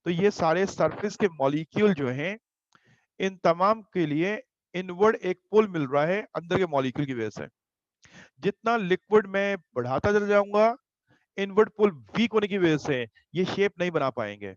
तो ये सारे सरफेस के मॉलिक्यूल जो हैं, इन तमाम के लिए इनवर्ड एक पुल मिल रहा है अंदर के मॉलिक्यूल की वजह से। जितना लिक्विड मैं बढ़ाता चला जाऊंगा, इनवर्ड पुल वीक होने की वजह से ये शेप नहीं बना पाएंगे,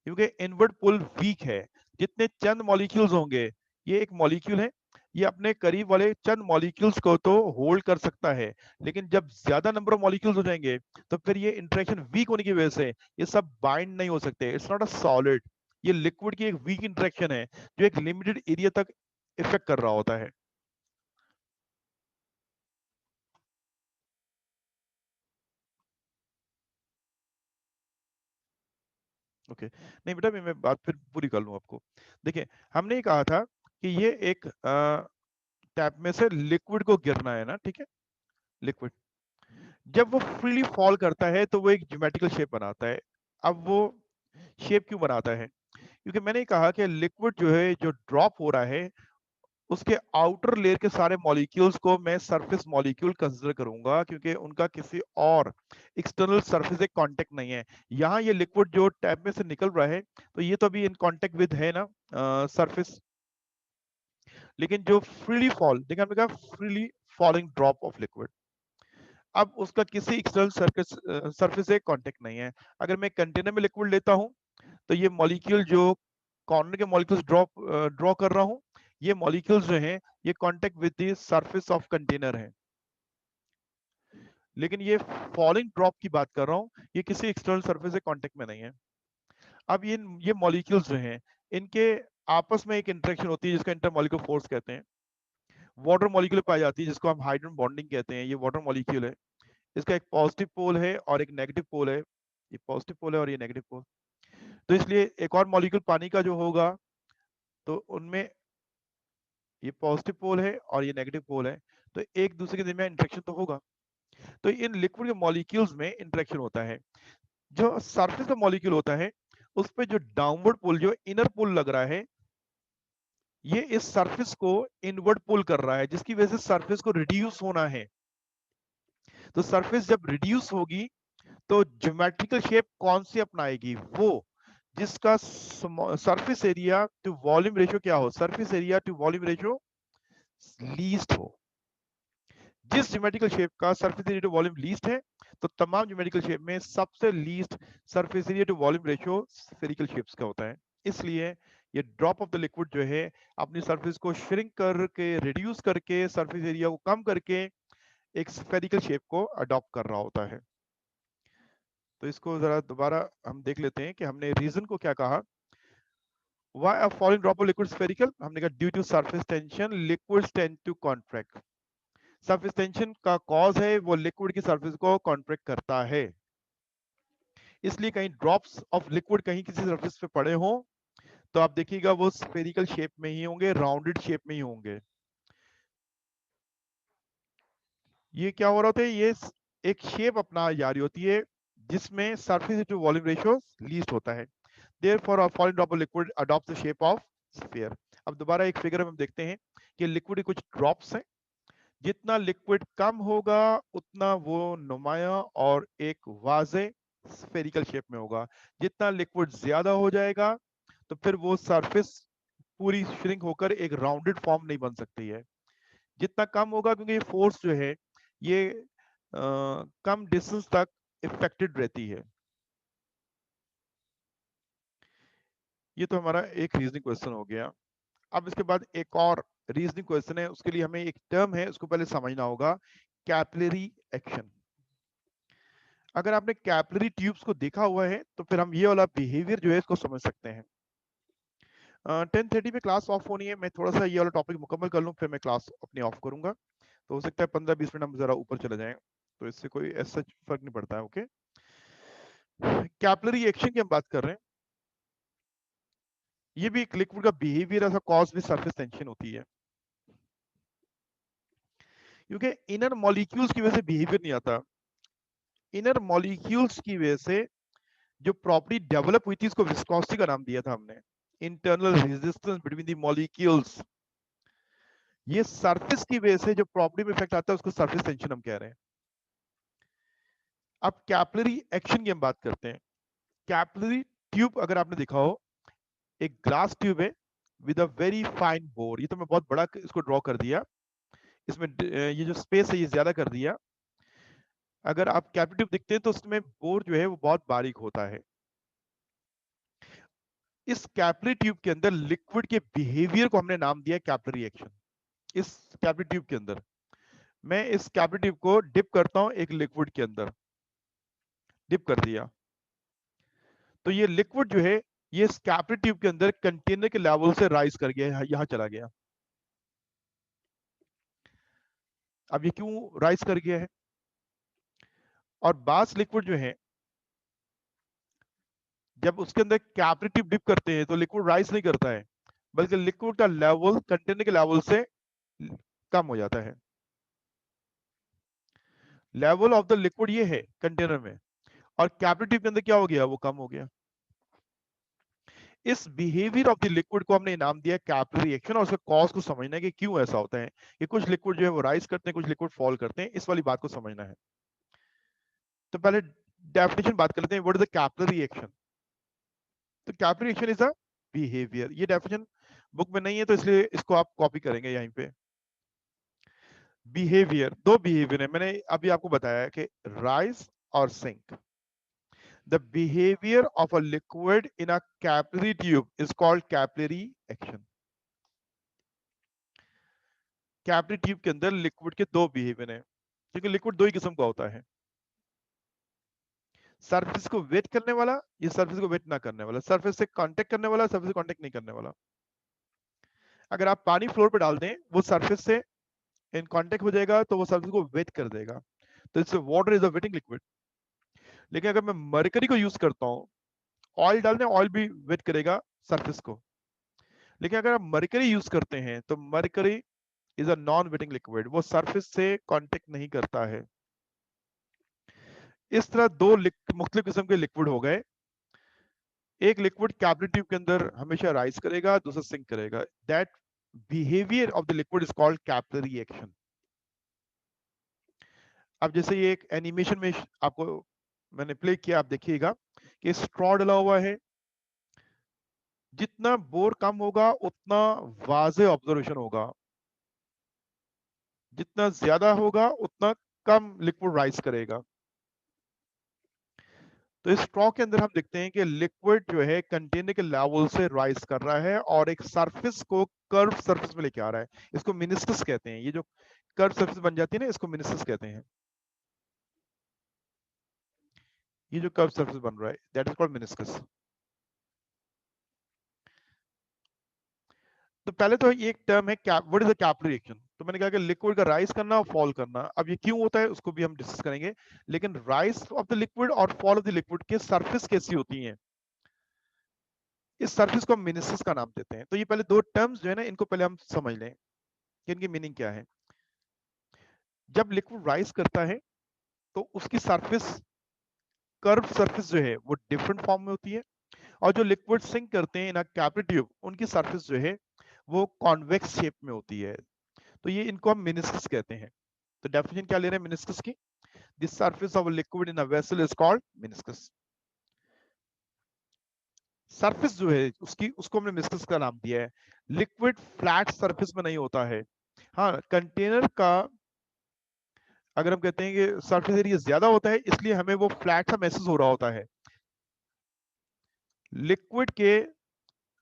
क्योंकि इनवर्ड पुल वीक है। जितने चंद मॉलिक्यूल्स होंगे, ये एक मॉलिक्यूल है, ये अपने करीब वाले चंद मॉलिक्यूल्स को तो होल्ड कर सकता है, लेकिन जब ज्यादा नंबर ऑफ मॉलिक्यूल्स हो जाएंगे तो फिर ये इंटरेक्शन वीक होने की वजह से ये सब बाइंड नहीं हो सकते। इट्स नॉट अ सॉलिड, ये लिक्विड की एक वीक इंटरेक्शन है जो एक लिमिटेड एरिया तक इफेक्ट कर रहा होता है। ओके, नहीं बेटा मैं बात फिर पूरी कर लूं आपको। देखिए हमने ये कहा था कि ये एक टैप में से लिक्विड को गिरना है ना, ठीक है। लिक्विड जब वो फ्रीली फॉल करता है तो वो एक ज्योमेट्रिकल शेप बनाता है। अब वो शेप क्यों बनाता है? क्योंकि मैंने कहा कि लिक्विड जो है जो ड्रॉप हो रहा है उसके आउटर लेयर के सारे मॉलिक्यूल्स को मैं सरफेस मॉलिक्यूल कंसीडर करूंगा क्योंकि उनका किसी और एक्सटर्नल सरफेस से कांटेक्ट नहीं है। यहाँ ये लिक्विड जो टैप में से निकल रहा है तो ये तो अभी इन कांटेक्ट विद है ना सरफेस, लेकिन जो फ्रीली फॉल, देखिए हमने कहा freely falling drop of liquid, अब उसका किसी एक्सटर्नल सरफेस से कांटेक्ट नहीं है। अगर मैं कंटेनर में लिक्विड लेता हूं तो ये मॉलिक्यूल जो कॉर्नर के मॉलिक्यूल्स ड्रॉ कर रहा हूं, ये मॉलिक्यूल्स जो हैं ये contact with the surface of container है। लेकिन ये फॉलिंग ड्रॉप की बात कर रहा हूं, ये किसी एक्सटर्नल सरफेस से कांटेक्ट में नहीं है। अब ये मॉलिक्यूल्स जो हैं इनके आपस में एक इंटरेक्शन होती है जिसका इंटरमॉलिक्यूलर फोर्स कहते हैं। वाटर मॉलिक्यूल पाई जाती है जिसको हम हाइड्रोजन बॉन्डिंग कहते हैं। ये वाटर मॉलिक्यूल है, इसका एक पॉजिटिव पोल है और एक नेगेटिव पोल है। ये पॉजिटिव पोल है और ये नेगेटिव पोल। तो इसलिए एक और मॉलिक्यूल पानी का जो होगा तो उनमें ये पॉजिटिव पोल है और ये नेगेटिव पोल है, तो एक दूसरे के दरमियान इंटरेक्शन तो होगा। तो इन लिक्विड के मॉलिक्यूल्स में इंटरेक्शन होता है। जो सरफेस का मॉलिक्यूल होता है उस पे जो डाउनवर्ड पुल, जो इनर पुल लग रहा है, ये इस सरफेस को इनवर्ड पुल कर रहा है जिसकी वजह से सरफेस को रिड्यूस होना है। तो सरफेस जब रिड्यूस होगी तो ज्योमेट्रिकल शेप कौन सी अपनाएगी? वो जिसका surface area to volume ratio क्या हो? Surface area to volume ratio least हो। जिस ज्योमेट्रिकल शेप का surface area to volume least है तो तमाम ज्योमेट्रिकल शेप में सबसे least surface area to volume ratio spherical shapes का होता है। इसलिए ये ड्रॉप ऑफ द लिक्विड जो है अपनी सरफेस को श्रिंक करके, रिड्यूस करके, सरफेस एरिया को कम करके एक स्फेरिकल शेप को अडॉप्ट कर रहा होता है। तो इसको जरा दोबारा हम देख लेते हैं कि हमने रीजन को क्या कहा। Why a falling drop of liquid spherical? हमने कहा due to surface tension liquids tend to contract. Surface tension का कॉज है वो लिक्विड की सरफेस को कॉन्ट्रैक्ट करता है। इसलिए कहीं ड्रॉप्स ऑफ लिक्विड कहीं किसी सरफेस पे पड़े हों तो आप देखिएगा वो स्फेरिकल शेप में ही होंगे, राउंडेड शेप में ही होंगे। ये क्या हो रहा होता है? ये एक शेप अपना जा रही होती है जिसमें surface to volume ratio least होता है। Therefore, a falling drop of liquid adopts the shape of sphere. अब दोबारा एक फिगर में हम देखते हैं कि लिक्विड के कुछ ड्रॉप्स हैं। जितना लिक्विड कम होगा उतना वो नुमाया और एक वाजे स्फेरिकल शेप में होगा। जितना लिक्विड ज्यादा हो जाएगा तो फिर वो सरफेस पूरी श्रिंक होकर एक राउंडेड फॉर्म नहीं बन सकती है। जितना कम होगा, क्योंकि ये फोर्स जो है ये कम डिस्टेंस तक इफेक्टेड रहती है। ये तो हमारा एक रीजनिंग क्वेश्चन हो गया। अब इसके बाद एक और रीजनिंग क्वेश्चन है, उसके लिए हमें एक टर्म है उसको पहले समझना होगा, कैपिलरी एक्शन। अगर आपने कैपिलरी ट्यूब्स को देखा हुआ है तो फिर हम ये वाला बिहेवियर जो है इसको समझ सकते हैं। 10:30 पे क्लास ऑफ होनी है, मैं थोड़ा सा ये वाला टॉपिक मुकम्मल कर लूं फिर मैं क्लास अपनी ऑफ करूंगा। तो हो सकता है 15-20 मिनट हम जरा ऊपर चले जाएं, तो इससे कोई ऐसा फर्क नहीं पड़ता है। ओके, कैपिलरी एक्शन की हम बात कर रहे हैं। ये भी एक लिक्विड का बिहेवियर ऐसा कॉज भी सरफेस टेंशन होती है, क्योंकि इनर मॉलिक्यूल्स की वजह से बिहेवियर नहीं आता। इनर मॉलिक्यूल्स की वजह से जो प्रॉपर्टी डेवलप हुई थी इसको विस्कोसिटी का नाम दिया था हमने, internal resistance between the molecules. ये सरफेस की वजह से जो प्रॉपर्टी में इफेक्ट आता है उसको सरफेस टेंशन हम कह रहे हैं। अब कैपिलरी एक्शन की हम बात करते हैं। कैपिलरी ट्यूब अगर आपने देखा हो, एक ग्लास ट्यूब है with a very fine bore. ये तो मैं बहुत बड़ा इसको ड्रॉ कर दिया, इसमें ये जो स्पेस है ये ज्यादा कर दिया। अगर आप कैपिलरी ट्यूब देखते हैं तो उसमें बोर जो है वो बहुत बारीक होता है। इस कैपिलरी ट्यूब के अंदर लिक्विड के बिहेवियर को हमने नाम दिया कैपिलरी एक्शन। इस कैपिलरी ट्यूब के अंदर मैं इस कैपिलरी ट्यूब को डिप करता हूं एक लिक्विड के अंदर, डिप कर दिया तो ये लिक्विड जो है ये कैपिलरी ट्यूब के अंदर कंटेनर के लेवल से राइज कर गया, यहां चला गया। अब ये क्यों राइज कर गया है? और बास लिक्विड जो है, जब उसके अंदर कैपिलरी ट्यूब डिप करते हैं तो लिक्विड राइज नहीं करता है, बल्कि लिक्विड का लेवल कंटेनर के लेवल से कम हो जाता है। लेवल ऑफ द लिक्विड ये है कंटेनर में, और कैपिलरी ट्यूब के अंदर क्या हो गया, वो कम हो गया। इस बिहेवियर ऑफ द लिक्विड को हमने नाम दिया कैपिलरी रिएक्शन, और उसका कॉज को समझना है कि क्यों ऐसा होता है कि कुछ लिक्विड जो है वो राइज करते हैं, कुछ लिक्विड फॉल करते हैं, इस वाली बात को समझना है। तो पहले डेफिनेशन बात कर लेते हैं, what is the capillary reaction. तो capillary reaction is a behaviour. ये डेफिनेशन बुक में नहीं है तो इसलिए इसको आप कॉपी करेंगे यहीं पे। बिहेवियर, दो बिहेवियर है, मैंने अभी आपको बताया कि राइज और sink. The behavior of a liquid in a capillary tube is called capillary action. Capillary tube के अंदर लिक्विड के दो बिहेवियर हैं, क्योंकि लिक्विड दो ही किस्म का होता है, सरफेस को वेट करने वाला, ये सरफेस को वेट ना करने वाला, सरफेस से कांटेक्ट करने वाला, सरफेस से कांटेक्ट नहीं करने वाला। अगर आप पानी फ्लोर पे डाल दें, वो सरफेस से इन कांटेक्ट हो जाएगा तो वो सरफेस को वेट कर देगा, तो इससे water is a wetting liquid. लेकिन अगर मैं मरकरी को यूज करता हूँ, ऑयल डाल दें, ऑयल भी वेट करेगा सरफेस को। लेकिन अगर आप मरकरी यूज करते हैं तो mercury is a non wetting liquid, वो सरफेस से कांटेक्ट नहीं करता है। इस तरह दो मुख्तलिफ किस्म के लिक्विड हो गए। एक लिक्विड कैपिलरी ट्यूब के अंदर हमेशा राइज करेगा, दूसरा सिंक करेगा। That behaviour of the liquid is called capillary action. अब जैसे ये एक एनिमेशन में आपको मैंने प्ले किया, आप देखिएगा कि स्ट्रॉ डला हुआ है, जितना बोर कम होगा उतना वाज़े ऑब्जर्वेशन होगा, जितना ज्यादा होगा उतना कम लिक्विड राइज करेगा। तो इस स्ट्रॉ के अंदर हम देखते हैं कि लिक्विड जो है कंटेनर के लेवल से राइज कर रहा है और एक सरफेस को कर्व सरफेस में लेके आ रहा है। इसको मिनिस्कस कहते हैं। ये जो कर्व सरफेस बन जाती है ना, इसको मिनिस्कस कहते हैं। ये जो कर्व सरफेस बन रहा है, दैट इज कॉल्ड मिनिस्कस। तो पहले तो ये एक टर्म है what is the capillary reaction. तो मैंने कहा कि लिक्विड का राइज करना और फॉल करना। अब ये क्यों होता है उसको भी हम डिस्कस करेंगे, लेकिन राइज ऑफ द लिक्विड और फॉल ऑफ द लिक्विड के सरफेस कैसी होती हैं, इस सरफेस को हम मिनिस्कस का नाम देते हैं। तो ये पहले दो टर्म्स जो है ना, इनको पहले हम समझ लें कि इनकी मीनिंग क्या है। जब लिक्विड राइज करता है तो उसकी सरफेस, कर्व सरफेस जो है वो डिफरेंट फॉर्म में होती है, और जो लिक्विड सिंक करते हैं इन कैपिलरी ट्यूब, उनकी सरफेस जो है वो कॉन्वेक्स शेप में होती है। तो ये इनको हम मिनिस्कस कहते हैं। तो डेफिनेशन क्या ले रहे हैं मिनिस्कस की? This surface of liquid in a vessel is called meniscus. Surface जो है उसकी, उसको हमने मिनिस्कस का नाम दिया है। लिक्विड फ्लैट सरफेस में नहीं होता है। हाँ, कंटेनर का अगर हम कहते हैं कि सरफेस एरिया ज्यादा होता है, इसलिए हमें वो फ्लैट सा महसूस हो रहा होता है। लिक्विड के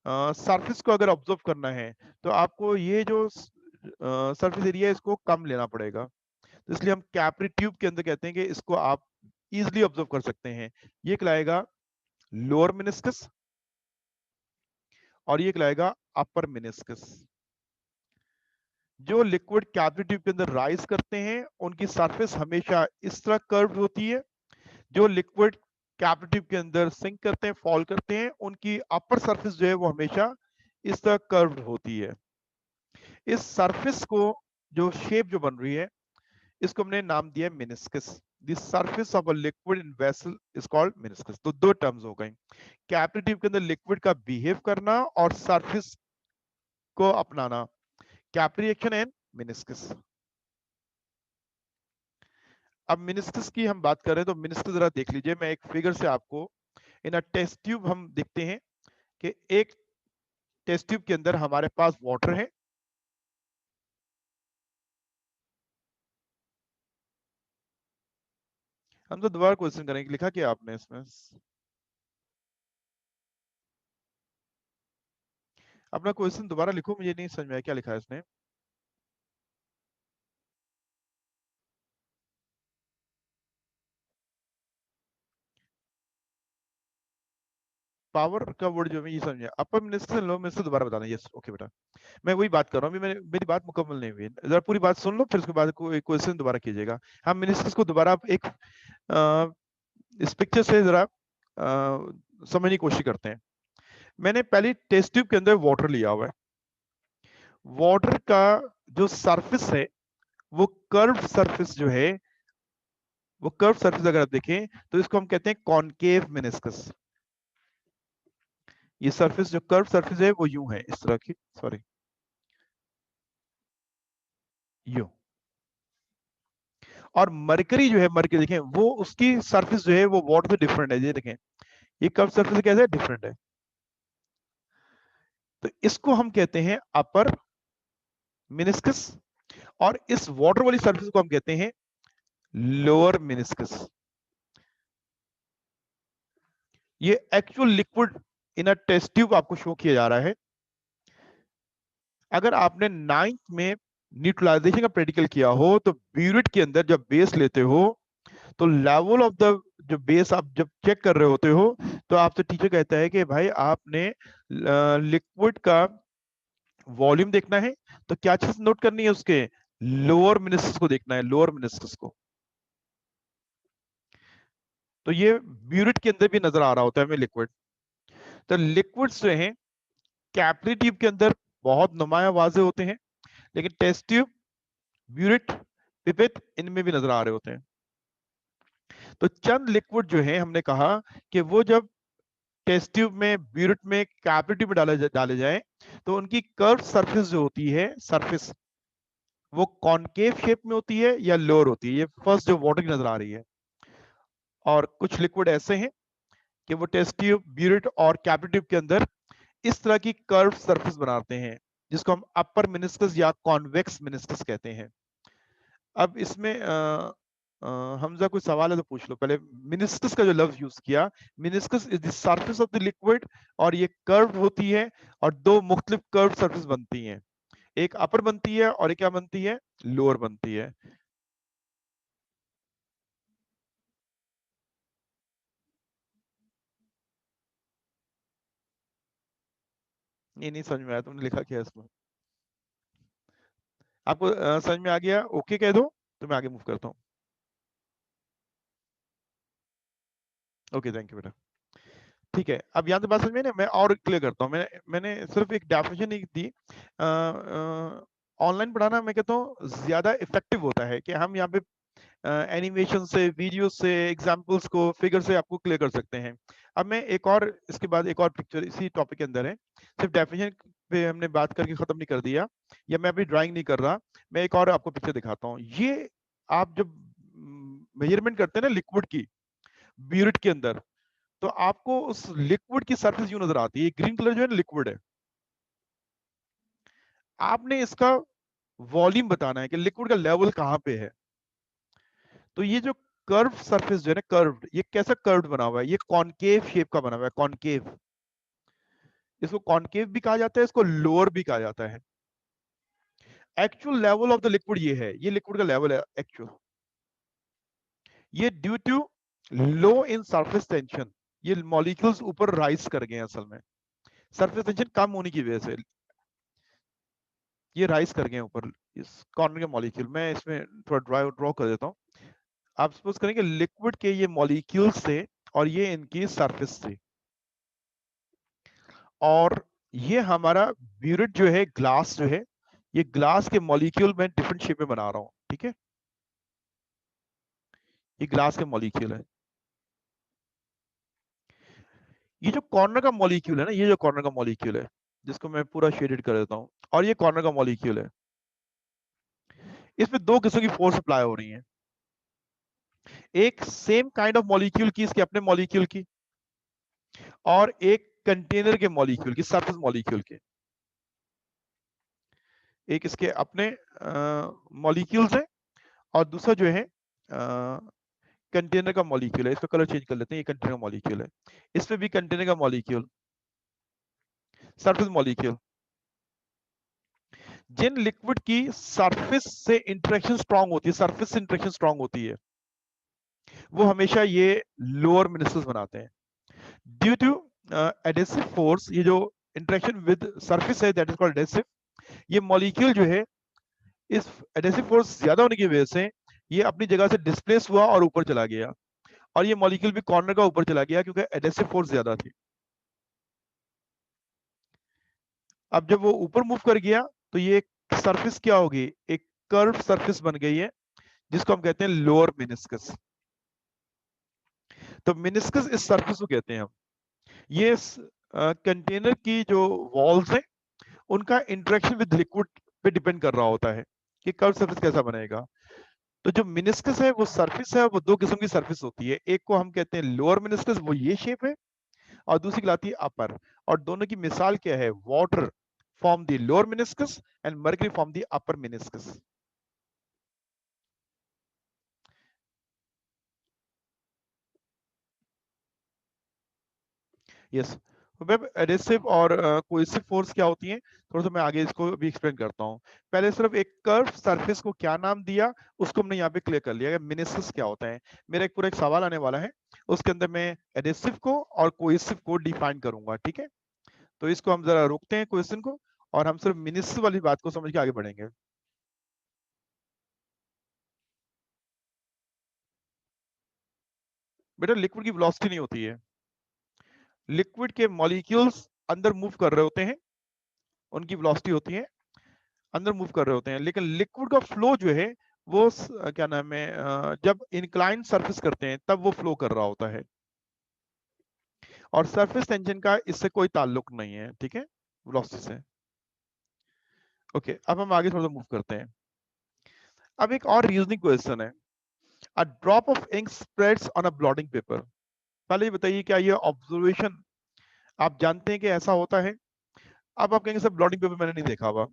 सरफेस को अगर ऑब्जर्व करना है तो आपको ये जो सरफेस एरिया है इसको कम लेना पड़ेगा। तो इसलिए हम कैपिलरी ट्यूब के अंदर कहते हैं कि इसको आप इजीली ऑब्जर्व कर सकते हैं। ये कहलाएगा लोअर मिनिस्कस और ये कहलाएगा अपर मिनिस्कस। जो लिक्विड कैपिलरी ट्यूब के अंदर राइज करते हैं उनकी सरफेस हमेशा इस तरह कर्व होती है। जो लिक्विड कैपिलरी ट्यूब के अंदर सिंक करते हैं, फॉल करते हैं, उनकी अपर सरफेस जो है वो हमेशा इस तरह कर्व होती है। इस सरफेस को, जो शेप जो बन रही है, इसको हमने नाम दिया है meniscus. The surface of a liquid in vessel is called meniscus. तो दो टर्म्स हो गए, कैपिलरी ट्यूब के अंदर लिक्विड का बिहेव करना और सरफेस को अपनाना, कैपिलरी रिएक्शन एंड मेनिस्कस। अब मेनिस्कस की हम बात कर रहे हैं तो मेनिस्कस जरा देख लीजिए। मैं एक फिगर से आपको, इन अ टेस्ट ट्यूब हम देखते हैं कि एक टेस्ट ट्यूब के अंदर हमारे पास वाटर है, हम तो दोबारा क्वेश्चन करेंगे, लिखा क्या आपने इसमें? अपना क्वेश्चन दोबारा लिखो, मुझे नहीं समझ में आया क्या लिखा है इसने। पावर का वर्ड जो है ये समझे, अपर मिनिस्कस लो मिनिस्कस दोबारा बताना। यस ओके बेटा, मैं वही बात कर रहा हूँ अभी, मेरी बात मुकम्मल नहीं हुई, जरा पूरी बात सुन लो, फिर उसके बाद क्वेश्चन दोबारा कीजिएगा। हम मिनिस्कस को दोबारा एक इस पिक्चर से जरा समझने की कोशिश करते हैं। मैंने पहले टेस्ट ट्यूब के अंदर वाटर लिया हुआ है, वाटर का जो सरफेस है वो कर्व सरफेस जो है, वो कर्व सरफेस अगर आप देखें तो इसको हम कहते हैं कॉनकेव मेनिस्कस। ये सरफेस जो कर्व सरफेस है वो यूं है, इस तरह की, सॉरी यूं। और मरकरी जो है, मरकरी देखें वो उसकी सरफेस जो है वो वाटर से डिफरेंट है, ये देखें ये कर्व सरफेस कैसे डिफरेंट है। तो इसको हम कहते हैं अपर मेनिस्कस, और इस वाटर वाली सरफेस को हम कहते हैं लोअर मेनिस्कस। ये actual liquid in a test tube आपको शो किया जा रहा है। अगर आपने 9th में न्यूट्रलाइजेशन का प्रैक्टिकल किया हो तो ब्यूरेट के अंदर जब बेस लेते हो तो लेवल ऑफ द जो बेस आप जब चेक कर रहे होते हो तो आपसे टीचर कहता है कि भाई आपने लिक्विड का वॉल्यूम देखना है, तो क्या चीज नोट करनी है, उसके लोअर मिनिस्कस को देखना है, लोअर मिनिस्कस को। तो ये ब्यूरेट के अंदर भी नजर आ रहा होता है हमें लिक्विड। तो लिक्विड्स जो हैं कैपिलरी ट्यूब के अंदर बहुत नुमाया वाजे होते हैं, लेकिन टेस्ट ट्यूब, ब्यूरेट, पिपेट इनमें भी नजर आ रहे होते हैं। तो चंद लिक्विड जो है हमने कहा कि वो जब टेस्ट ट्यूब में, ब्यूरेट में, कैपिलरी ट्यूब में डाले जाए तो उनकी कर्व सरफेस जो होती है, सरफेस वो कॉनकेव शेप में होती है या लोअर होती है। ये फर्स्ट जो वाटर की नजर आ रही है। और कुछ लिक्विड ऐसे हैं कि वो टेस्ट ट्यूब, ब्यूरेट और कैपिलरी ट्यूब के अंदर इस तरह की कर्व सरफेस बनाते हैं, जिसको हम अपर मेनिस्कस या कॉन्वेक्स मेनिस्कस कहते हैं। अब इसमें हमजा कोई सवाल है तो पूछ लो पहले। मिनिस्कस का जो लफ्ज यूज किया, meniscus is the surface of the liquid, और ये कर्व होती है और दो मुख्तलिफ कर्व सरफेस बनती हैं, एक अपर बनती है और एक क्या बनती है, लोअर बनती है। ये नहीं समझ में आया, तुमने लिखा क्या है इसमें? आपको समझ में आ गया? ओके कह दो तो मैं आगे मूव करता हूँ। ओके थैंक यू बेटा। ठीक है, अब यहाँ से बात समझ में ना, मैं और क्लियर करता हूँ। मैंने सिर्फ एक डेफिनेशन नहीं दी। ऑनलाइन पढ़ाना मैं कहता हूँ ज्यादा इफेक्टिव होता है कि हम यहाँ पे एनिमेशन से, वीडियो से, एग्जांपल्स को, फिगर से आपको क्लियर कर सकते हैं। अब मैं एक और, इसके बाद एक और पिक्चर इसी टॉपिक के अंदर है, सिर्फ डेफिनेशन पे हमने बात करके खत्म नहीं कर दिया, या मैं अभी ड्राइंग नहीं कर रहा, मैं एक और आपको पिक्चर दिखाता हूँ। ये आप जब मेजरमेंट करते हैं ना लिक्विड की ब्यूरेट के अंदर, तो आपको उस लिक्विड की सरफेस यूं नजर आती है, ग्रीन कलर जो है ना लिक्विड है। आपने इसका वॉल्यूम बताना है कि लिक्विड का लेवल कहां पे है। तो ये जो कर्व सरफेस जो है ना, कर्व्ड, ये कैसा कर्व्ड बना हुआ है, ये कॉनकेव शेप का बना हुआ है, कॉनकेव। इसको कॉनकेव भी कहा जाता है, इसको लोअर भी कहा जाता है। Actual level of the liquid ये है, ये लिक्विड का लेवल है एक्चुअल। ये due to low in surface tension, ये मॉलिक्यूल्स ऊपर राइज कर गए हैं असल में, सरफेस टेंशन कम होने की वजह से ये राइज कर गए हैं ऊपर इस कॉर्नर के मॉलिक्यूल। मैं इसमें थोड़ा ड्रॉ कर देता हूँ। आप सपोज करेंगे लिक्विड के ये मॉलिक्यूल्स थे और ये इनकी सरफेस थी, और ये हमारा ब्यूरेट जो है, ग्लास जो है, ये ग्लास के मॉलिक्यूल में डिफरेंट शेप में बना रहा हूं, ठीक है। ये ग्लास के मॉलिक्यूल है। ये जो कॉर्नर का मॉलिक्यूल है ना, ये जो कॉर्नर का मॉलिक्यूल है, जिसको मैं पूरा शेडेड कर देता हूं, और ये कॉर्नर का मॉलिक्यूल है, इसमें दो किस्म की फोर्स अप्लाई हो रही है। एक सेम काइंड ऑफ मॉलिक्यूल की, इसके अपने मॉलिक्यूल की, और एक कंटेनर के मॉलिक्यूल की, सरफेस मॉलिक्यूल के। एक इसके अपने मॉलिक्यूल्स हैं, और दूसरा जो है कंटेनर का मॉलिक्यूल है। इसका कलर चेंज कर लेते हैं, ये कंटेनर का मॉलिक्यूल है, इस पे भी कंटेनर का मॉलिक्यूल, सरफेस मॉलिक्यूल। जिन लिक्विड की सरफेस से इंटरेक्शन स्ट्रांग होती है, सरफेस से इंटरेक्शन स्ट्रांग होती है, वो हमेशा ये लोअर मिनिस्कस बनाते हैं। ड्यू टू एडेसिव फोर्स, ये जो इंटरेक्शन विद सरफेस है दैट इज कॉल्ड एडेसिव, ये मॉलिक्यूल जो है इस एडेसिव फोर्स ज्यादा होने की वजह से ये अपनी जगह से डिस्प्लेस हुआ और ऊपर चला गया, और ये मॉलिक्यूल भी कॉर्नर का ऊपर चला गया क्योंकि एडेसिव फोर्स ज्यादा थी। अब जब वो ऊपर मूव कर गया तो ये सरफेस क्या होगी, एक कर्व सरफेस बन गई है जिसको हम कहते हैं लोअर मेनिस्कस। तो मेनिस्कस इस सरफेस को कहते हैं हम। ये कंटेनर की जो वॉल्स हैं उनका इंटरेक्शन विद लिक्विड पे डिपेंड कर रहा होता है कि कर्व सरफेस कैसा बनेगा। तो जो मेनिस्कस है वो सरफेस है, वो दो किस्म की सरफेस होती है, एक को हम कहते हैं लोअर मेनिस्कस, वो ये शेप है, और दूसरी कहलाती है अपर। और दोनों की मिसाल क्या है, water form the lower meniscus and mercury form the upper meniscus. Yes, web adhesive और कोहेसिव फोर्स क्या होती हैं, थोड़ा सा मैं आगे इसको भी एक्सप्लेन करता हूँ। पहले सिर्फ एक कर्व सरफेस को क्या नाम दिया उसको हमने यहाँ पे क्लियर कर लिया, मेनिस्कस क्या होता है। मेरा एक पूरा एक सवाल आने वाला है, उसके अंदर मैं एडेसिव को और कोहेसिव को डिफाइन करूंगा, ठीक है। तो इसको हम जरा रोकते हैं क्वेश्चन को, और हम सिर्फ मेनिस्कस वाली बात को समझ के आगे बढ़ेंगे। बेटा लिक्विड की वेलोसिटी नहीं होती है, लिक्विड के मॉलिक्यूल्स अंदर मूव कर रहे होते हैं, उनकी वेलोसिटी होती है, अंदर मूव कर रहे होते हैं। लेकिन लिक्विड का फ्लो जो है वो क्या नाम है, जब इंक्लाइन सरफेस करते हैं तब वो फ्लो कर रहा होता है, और सरफेस टेंशन का इससे कोई ताल्लुक नहीं है, ठीक है, वेलोसिटी से। ओके, अब हम आगे थोड़ा सा मूव करते हैं। अब एक और रीजनिंग क्वेश्चन है, a drop of ink spreads on a blotting paper. पहले ये बताइए क्या ये ऑब्जर्वेशन आप जानते हैं कि ऐसा होता है। अब आप कहेंगे सर ब्लॉटिंग पेपर मैंने नहीं देखा हुआ,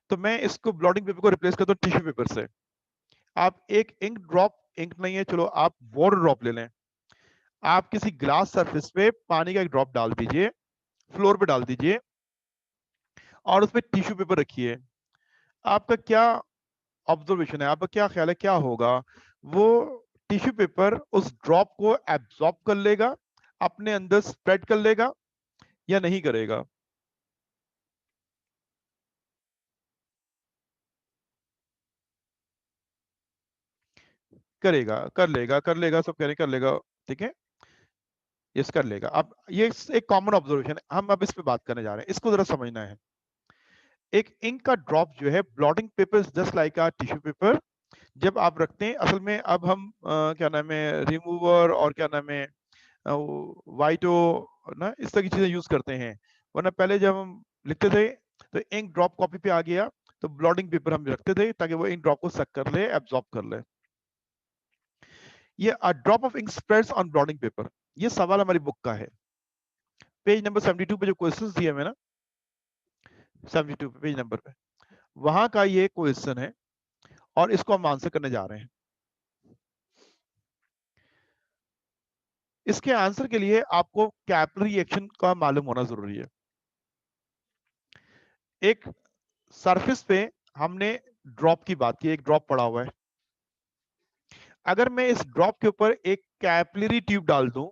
तो मैं इसको ब्लॉटिंग पेपर को रिप्लेस करता हूँ टिश्यू पेपर से। आप एक इंक ड्रॉप, इंक नहीं है, चलो आप वाटर ड्रॉप ले लें, आप किसी ग्लास सरफेस पे पानी का एक ड्रॉप डाल दीजिए, फ्लोर पे डाल दीजिए, और उसपे टिश्यू पेपर रखिए। आपका क्या ऑब्जर्वेशन है, आपका क्या ख्याल है क्या होगा, वो टिश्यू पेपर उस ड्रॉप को एब्जॉर्ब कर लेगा, अपने अंदर स्प्रेड कर लेगा, या नहीं करेगा? करेगा, कर लेगा, कर लेगा, सब कह रहे कर लेगा, ठीक है, यस कर लेगा। अब ये एक कॉमन ऑब्जर्वेशन है, हम अब इस पे बात करने जा रहे हैं, इसको जरा समझना है। एक इंक का ड्रॉप जो है, blotting paper just like a tissue paper, जब आप रखते हैं, असल में अब हम क्या नाम है रिमूवर और क्या नाम है वाइटो ना, इस तरह की चीजें यूज करते हैं, वरना पहले जब हम लिखते थे तो इंक ड्रॉप कॉपी पे आ गया, तो ब्लॉटिंग पेपर हम रखते थे ताकि वो इंक ड्रॉप को सक कर ले, एब्जॉर्ब कर ले। ये a drop of ink spreads on blotting paper, ये सवाल हमारी बुक का है, पेज नंबर 72 पे जो क्वेश्चंस दिए हैं ना, 72 पे पेज नंबर पे, वहां का ये क्वेश्चन है, और इसको हम आंसर करने जा रहे हैं। इसके आंसर के लिए आपको कैपिलरी एक्शन का मालूम होना जरूरी है। एक सरफेस पे हमने ड्रॉप की बात की, एक ड्रॉप पड़ा हुआ है, अगर मैं इस ड्रॉप के ऊपर एक कैपिलरी ट्यूब डाल दूं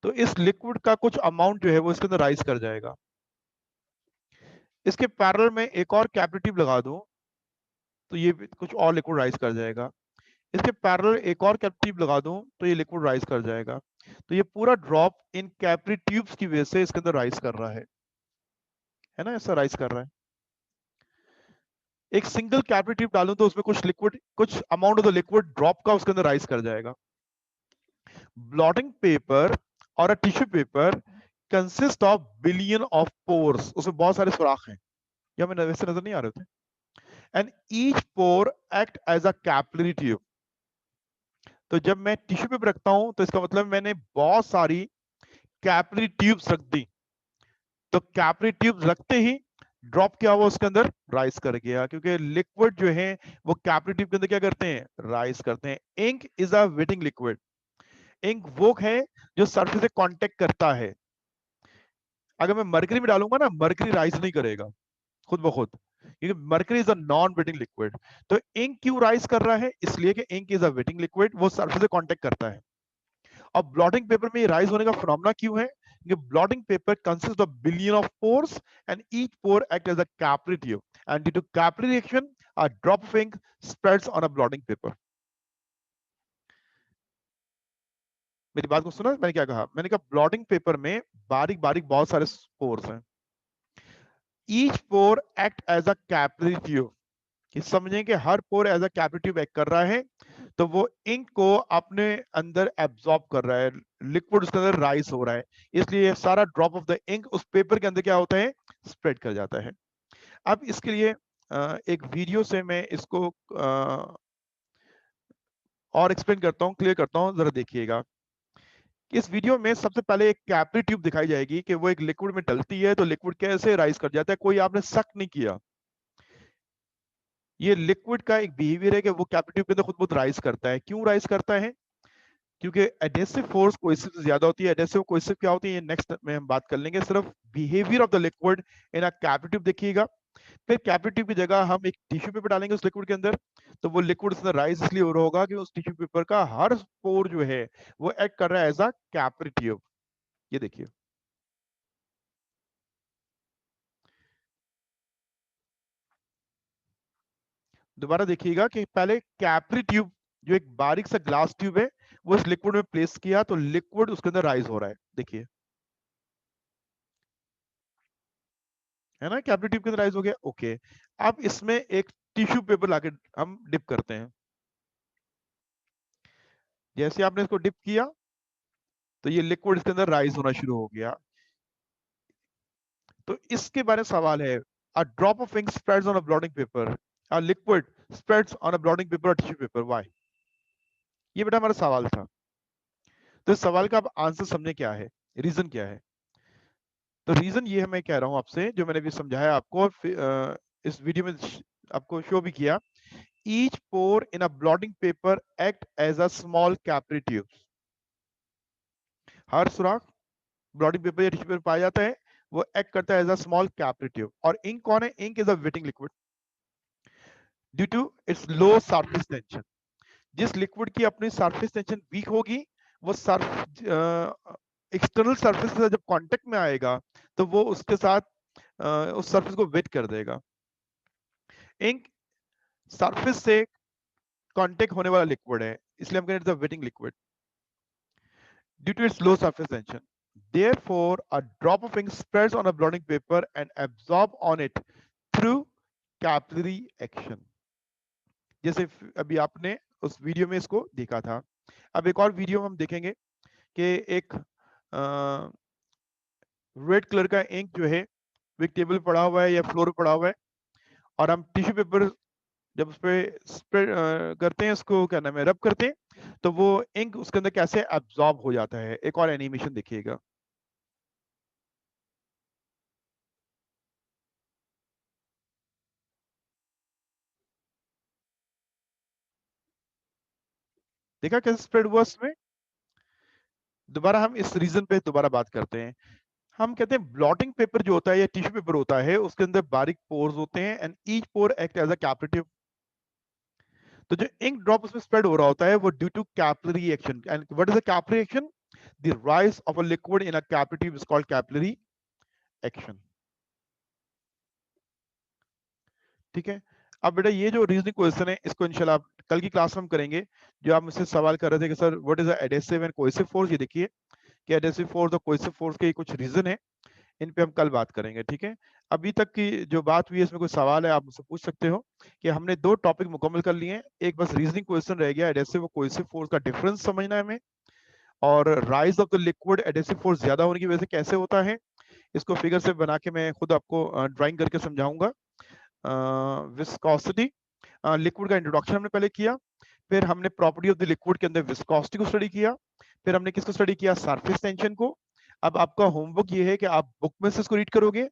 तो इस लिक्विड का कुछ अमाउंट जो है वो इसके अंदर राइज कर जाएगा। इसके पैरेलल में एक और कैपिलरी ट्यूब लगा दूं तो ये कुछ और लिक्विड राइज कर जाएगा। इसके पैरेलल एक और कैपिलरी ट्यूब लगा दूं तो ये लिक्विड राइज कर जाएगा। तो ये पूरा ड्रॉप इन कैपिलरी ट्यूब्स की वजह से इसके अंदर राइज कर रहा है ना, ऐसा राइज कर रहा है। एक सिंगल कैपिलरी ट्यूब डालूं तो उसमें कुछ लिक्विड, कुछ amount of the liquid drop का उसके अंदर राइज कर जाएगा। ब्लॉटिंग पेपर और a tissue paper consist of billion of pores, उसमें बहुत सारे सुराख हैं, ये हमें वैसे नजर नहीं आ रहे थे, and each pore act as a capillary tube. तो जब मैं टिश्यू पेपर रखता हूं तो इसका मतलब मैंने बहुत सारी कैपिलरी ट्यूब्स रख दी, तो कैपिलरी ट्यूब्स रखते ही ड्रॉप क्या हुआ उसके अंदर, राइज कर गया, क्योंकि लिक्विड जो है वो कैपिलरी ट्यूब के अंदर क्या करते हैं, राइज करते हैं। Ink is a wetting liquid, ink वो है जो सरफेस से कांटेक्ट करता है। अगर मैं मरकरी में डालूंगा ना, मरकरी राइज नहीं करेगा खुद ब खुद, क्योंकि mercury is a non wetting liquid. तो इंक क्यों राइज कर रहा है, इसलिए कि ink is a wetting liquid, वो सरफेस से कांटेक्ट करता है। अब ब्लॉटिंग पेपर में राइज होने का फिनोमेना क्यों है? क्योंकि blotting paper consist of billion of pores and each pore act as a capillary tube and due to capillary reaction a drop of ink spreads on a blotting paper. मेरी बात को सुना? मैंने क्या कहा? मैंने कहा ब्लॉटिंग पेपर में बारीक बारीक बहुत सारे पोर्स हैं। Each pore act as a capillary tube, कि समझें कि हर pore as a capillary tube act कर रहा है, तो वो इंक को अपने अंदर एब्जॉर्ब कर रहा है, लिक्विड उसके अंदर राइज हो रहा है, इसलिए सारा ड्रॉप ऑफ द इंक उस पेपर के अंदर क्या होता है? स्प्रेड कर जाता है। अब इसके लिए एक वीडियो से मैं इसको और एक्सप्लेन करता हूँ, क्लियर करता हूँ, जरा देखिएगा। इस वीडियो में सबसे पहले एक कैपिलरी ट्यूब दिखाई जाएगी कि वो एक लिक्विड में डलती है तो लिक्विड कैसे राइज कर जाता है। कोई आपने शक नहीं किया, ये लिक्विड का एक बिहेवियर है कि वो कैपिलरी ट्यूब के अंदर खुद बहुत राइज करता है। क्यों राइज करता है? क्योंकि एडेसिव फोर्स कोएसिव से ज्यादा होती है। एडेसिव कोएसिव क्या होती है, ये नेक्स्ट में हम बात कर लेंगे। सिर्फ behaviour of the liquid in a capillary tube देखिएगा। फिर कैपिलरी ट्यूब की जगह हम एक टिश्यू पेपर डालेंगे उस लिक्विड के अंदर, तो वो लिक्विड उसमें राइज इसलिए हो रहा होगा कि उस टिश्यू पेपर का हर पोर जो है वो एक्ट कर रहा है एज अ कैपिलरी ट्यूब। ये देखिए, दोबारा देखिएगा कि पहले कैपिलरी ट्यूब जो एक बारीक सा ग्लास ट्यूब है वो इस लिक्विड में प्लेस किया तो लिक्विड उसके अंदर राइज हो रहा है। देखिए, है ना, कैपिलरी ट्यूब के अंदर राइज हो गया। ओके, अब इसमें एक टिश्यू पेपर लाके हम डिप करते हैं। जैसे आपने इसको डिप किया तो ये लिक्विड इसके अंदर राइज होना शुरू हो गया। तो इसके बारे में सवाल है, a drop of ink spreads on a blotting paper, a liquid spreads on a blotting paper और टिश्यू पेपर, व्हाई? ये बेटा हमारा सवाल था। तो इस सवाल का अब आंसर समझने क्या है, रीजन क्या है? तो रीजन ये है, मैं कह रहा हूं आपसे, जो मैंने भी समझाया आपको और इस वीडियो में आपको शो भी किया। Each pore in a blotting paper act as a small capillary tube. हर सुराख ब्लॉटिंग पेपर या टिश्यू पेपर पाया जाता है, वो एक्ट करता है as a small capillary tube. और इंक कौन है? Ink is a wetting liquid due to its low surface tension. जिस लिक्विड की अपनी सरफेस टेंशन वीक होगी, वो एक्सटर्नल सरफेस के साथ जब कांटेक्ट में आएगा तो वो उसके साथ उस सरफेस को वेट कर देगा। इंक सरफेस से कांटेक्ट होने वाला लिक्विड है, इसलिए हम कह रहे हैं waiting liquid due to its low surface tension. Therefore, a drop of ink spreads on a blotting paper and absorb on it through capillary action. जैसे अभी आपने उस वीडियो में इसको देखा था। अब एक और वीडियो में हम देखेंगे कि एक रेड कलर का इंक जो है वो एक टेबल पड़ा हुआ है या फ्लोर पर पड़ा हुआ है, और हम टिश्यू पेपर जब उस पर स्प्रेड करते हैं, उसको क्या नाम है, रब करते हैं, तो वो इंक उसके अंदर कैसे एब्जॉर्ब हो जाता है। एक और एनिमेशन देखिएगा। देखा कैसे स्प्रेड हुआ उसमें? दोबारा हम इस रीजन पे दोबारा बात करते हैं। हम कहते हैं ब्लॉटिंग पेपर जो होता है या टिश्यू पेपर होता है, उसके अंदर बारीक पोर्स होते हैं and each pore act as a capillary. तो जो इंक ड्रॉप उसमें स्प्रेड हो रहा होता है वो due to capillary action. And what is the capillary action? The rise of a liquid in a capillary tube is called capillary action. ठीक है। अब बेटा ये जो रीजनिंग क्वेश्चन है, इसको इंशाल्लाह कल की क्लास में हम करेंगे। जो आप मुझसे सवाल कर रहे थे कि sir what is the adhesive and cohesive force, ये देखिए कि एडेसिव फोर्स और कोहेसिव फोर्स के कुछ रीजन है, इन पे हम कल बात करेंगे। ठीक है। अभी तक की जो बात हुई है, इसमें कोई सवाल है आप मुझसे पूछ सकते हो। कि हमने दो टॉपिक मुकम्मल कर लिए हैं, एक बस रीजनिंग क्वेश्चन रह गया, एडेसिव और कोहेसिव फोर्स का डिफरेंस समझना है हमें, और rise of the liquid adhesive force ज्यादा होने की वजह से कैसे होता है, इसको फिगर से बना के मैं खुद आपको ड्राइंग करके समझाऊंगा। विस्कोसिटी, लिक्विड का इंट्रोडक्शन हमने पहले किया, फिर हमने प्रॉपर्टी ऑफ द लिक्विड के अंदर विस्कोसिटी को स्टडी किया, फिर हमने किसको स्टडी किया? सरफेस टेंशन को। अब आपका होमवर्क ये है कि आप बुक में से इसको रीड करोगे,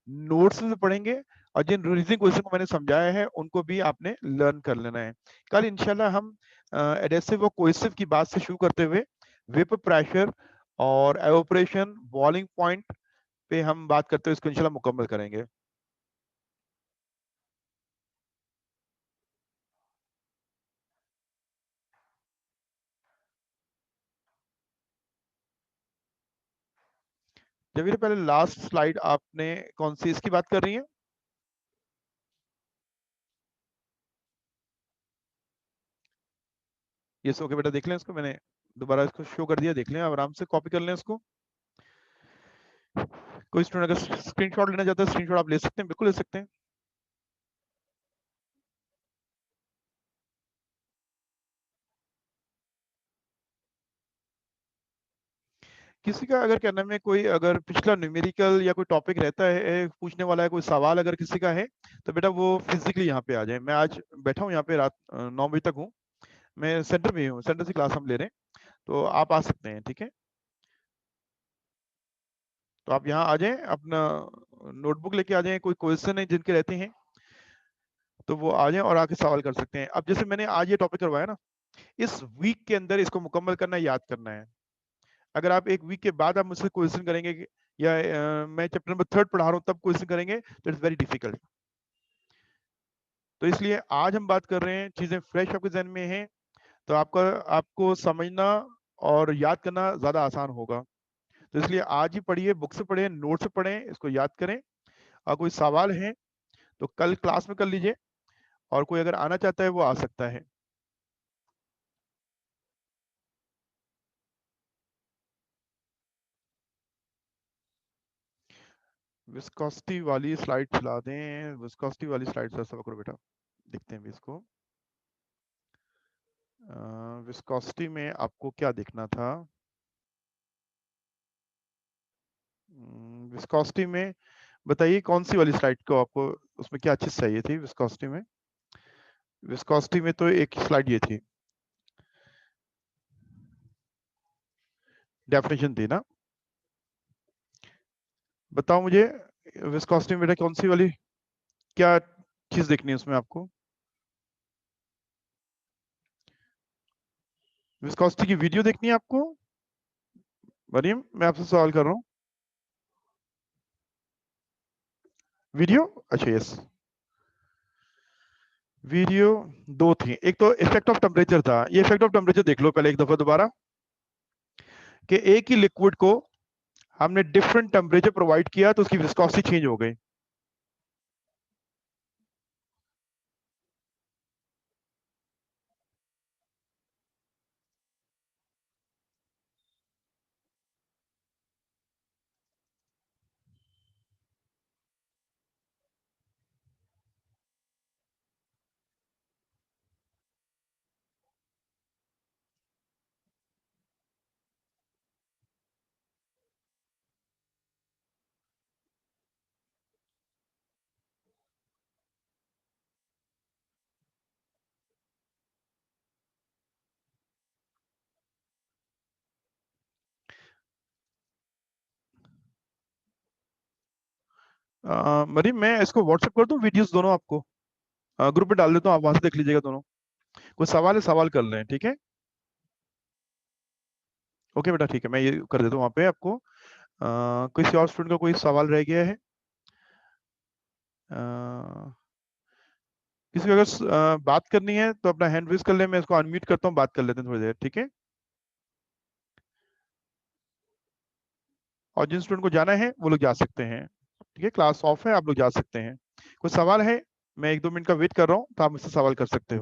नोट्स में पढ़ेंगे, और जिन रीजनिंग क्वेश्चन को मैंने समझाया है उनको भी आपने लर्न कर लेना है। कल इंशाल्लाह हम एडेसिव और कोहेसिव की बात से शुरू करते हुए वेपर प्रेशर और एवोपरेशन, बॉइलिंग पॉइंट पे हम बात करते हुए इसको इंशाल्लाह मुकम्मल करेंगे। जबीर पहले लास्ट स्लाइड आपने कौन सी इसकी बात कर रही है? ये ओके बेटा, देख लें इसको, मैंने दोबारा इसको शो कर दिया, देख लें, आराम से कॉपी कर लें इसको। कोई स्टूडेंट अगर स्क्रीनशॉट लेना चाहता है, स्क्रीनशॉट आप ले सकते हैं, बिल्कुल ले सकते हैं। किसी का अगर कहने में कोई अगर पिछला न्यूमेरिकल या कोई टॉपिक रहता है, पूछने वाला है, कोई सवाल अगर किसी का है, तो बेटा वो फिजिकली यहाँ पे आ जाए। मैं आज बैठा हूँ यहाँ पे, रात 9 बजे तक हूँ, मैं सेंटर में हूँ, सेंटर से क्लास हम ले रहे हैं, तो आप आ सकते हैं, ठीक है? तो आप यहाँ आ जाएं, अपना नोटबुक लेके आ जाएं, कोई क्वेश्चन है जिनके रहते हैं तो वो आ जाएं और आके सवाल कर सकते हैं। अब जैसे मैंने आज ये टॉपिक करवाया ना, इस वीक के अंदर इसको मुकम्मल करना है, याद करना है। अगर आप एक वीक के बाद आप मुझसे क्वेश्चन करेंगे या मैं चैप्टर नंबर 3 पढ़ा रहा हूँ तब क्वेश्चन करेंगे, तो इट्स वेरी डिफिकल्ट। तो इसलिए आज हम बात कर रहे हैं, चीजें फ्रेश आपके जहन में हैं, तो आपको समझना और याद करना ज्यादा आसान होगा। तो इसलिए आज ही पढ़िए, बुक से पढ़ें, नोट से पढ़ें, इसको याद करें। और कोई सवाल है तो कल क्लास में कर लीजिए, और कोई अगर आना चाहता है वो आ सकता है। विस्कोसिटी वाली स्लाइड चला दें, विस्कोसिटी वाली स्लाइड से सब करो बेटा, देखते हैं भी इसको। विस्कोसिटी में आपको क्या देखना था? विस्कोसिटी में बताइए कौन सी वाली स्लाइड को आपको, उसमें क्या चीज चाहिए थी विस्कोसिटी में? विस्कोसिटी में तो एक स्लाइड ये थी, डेफिनेशन थी ना। बताओ मुझे विस्कोसिटी में बेटा कौन सी वाली, क्या चीज देखनी है उसमें आपको? विस्कोसिटी की वीडियो देखनी है आपको? मरियम, मैं आपसे सवाल कर रहा हूँ। वीडियो, अच्छा यस, वीडियो दो थी। एक तो इफेक्ट ऑफ टेम्परेचर था, ये इफेक्ट ऑफ टेम्परेचर देख लो पहले एक दफा दोबारा, कि एक ही लिक्विड को हमने डिफरेंट टेम्परेचर प्रोवाइड किया तो उसकी विस्कोसिटी चेंज हो गई। मरीम, मैं इसको व्हाट्सएप कर दूं वीडियोस दोनों आपको, ग्रुप में डाल देता हूँ, आप वहां से देख लीजिएगा दोनों। कोई सवाल है, सवाल कर लें, ठीक है? ओके बेटा, ठीक है, मैं ये कर देता हूँ वहाँ पे आपको। किसी और स्टूडेंट का कोई सवाल रह गया है? किसी को अगर बात करनी है तो अपना हैंड रेज कर ले, मैं इसको अनम्यूट करता हूँ, बात कर लेते हैं थोड़ी देर, ठीक है? और जिन स्टूडेंट को जाना है वो लोग जा सकते हैं, ठीक है? क्लास ऑफ है, आप लोग जा सकते हैं। कोई सवाल है? मैं 1-2 मिनट का वेट कर रहा हूँ, तो आप मुझसे सवाल कर सकते हो।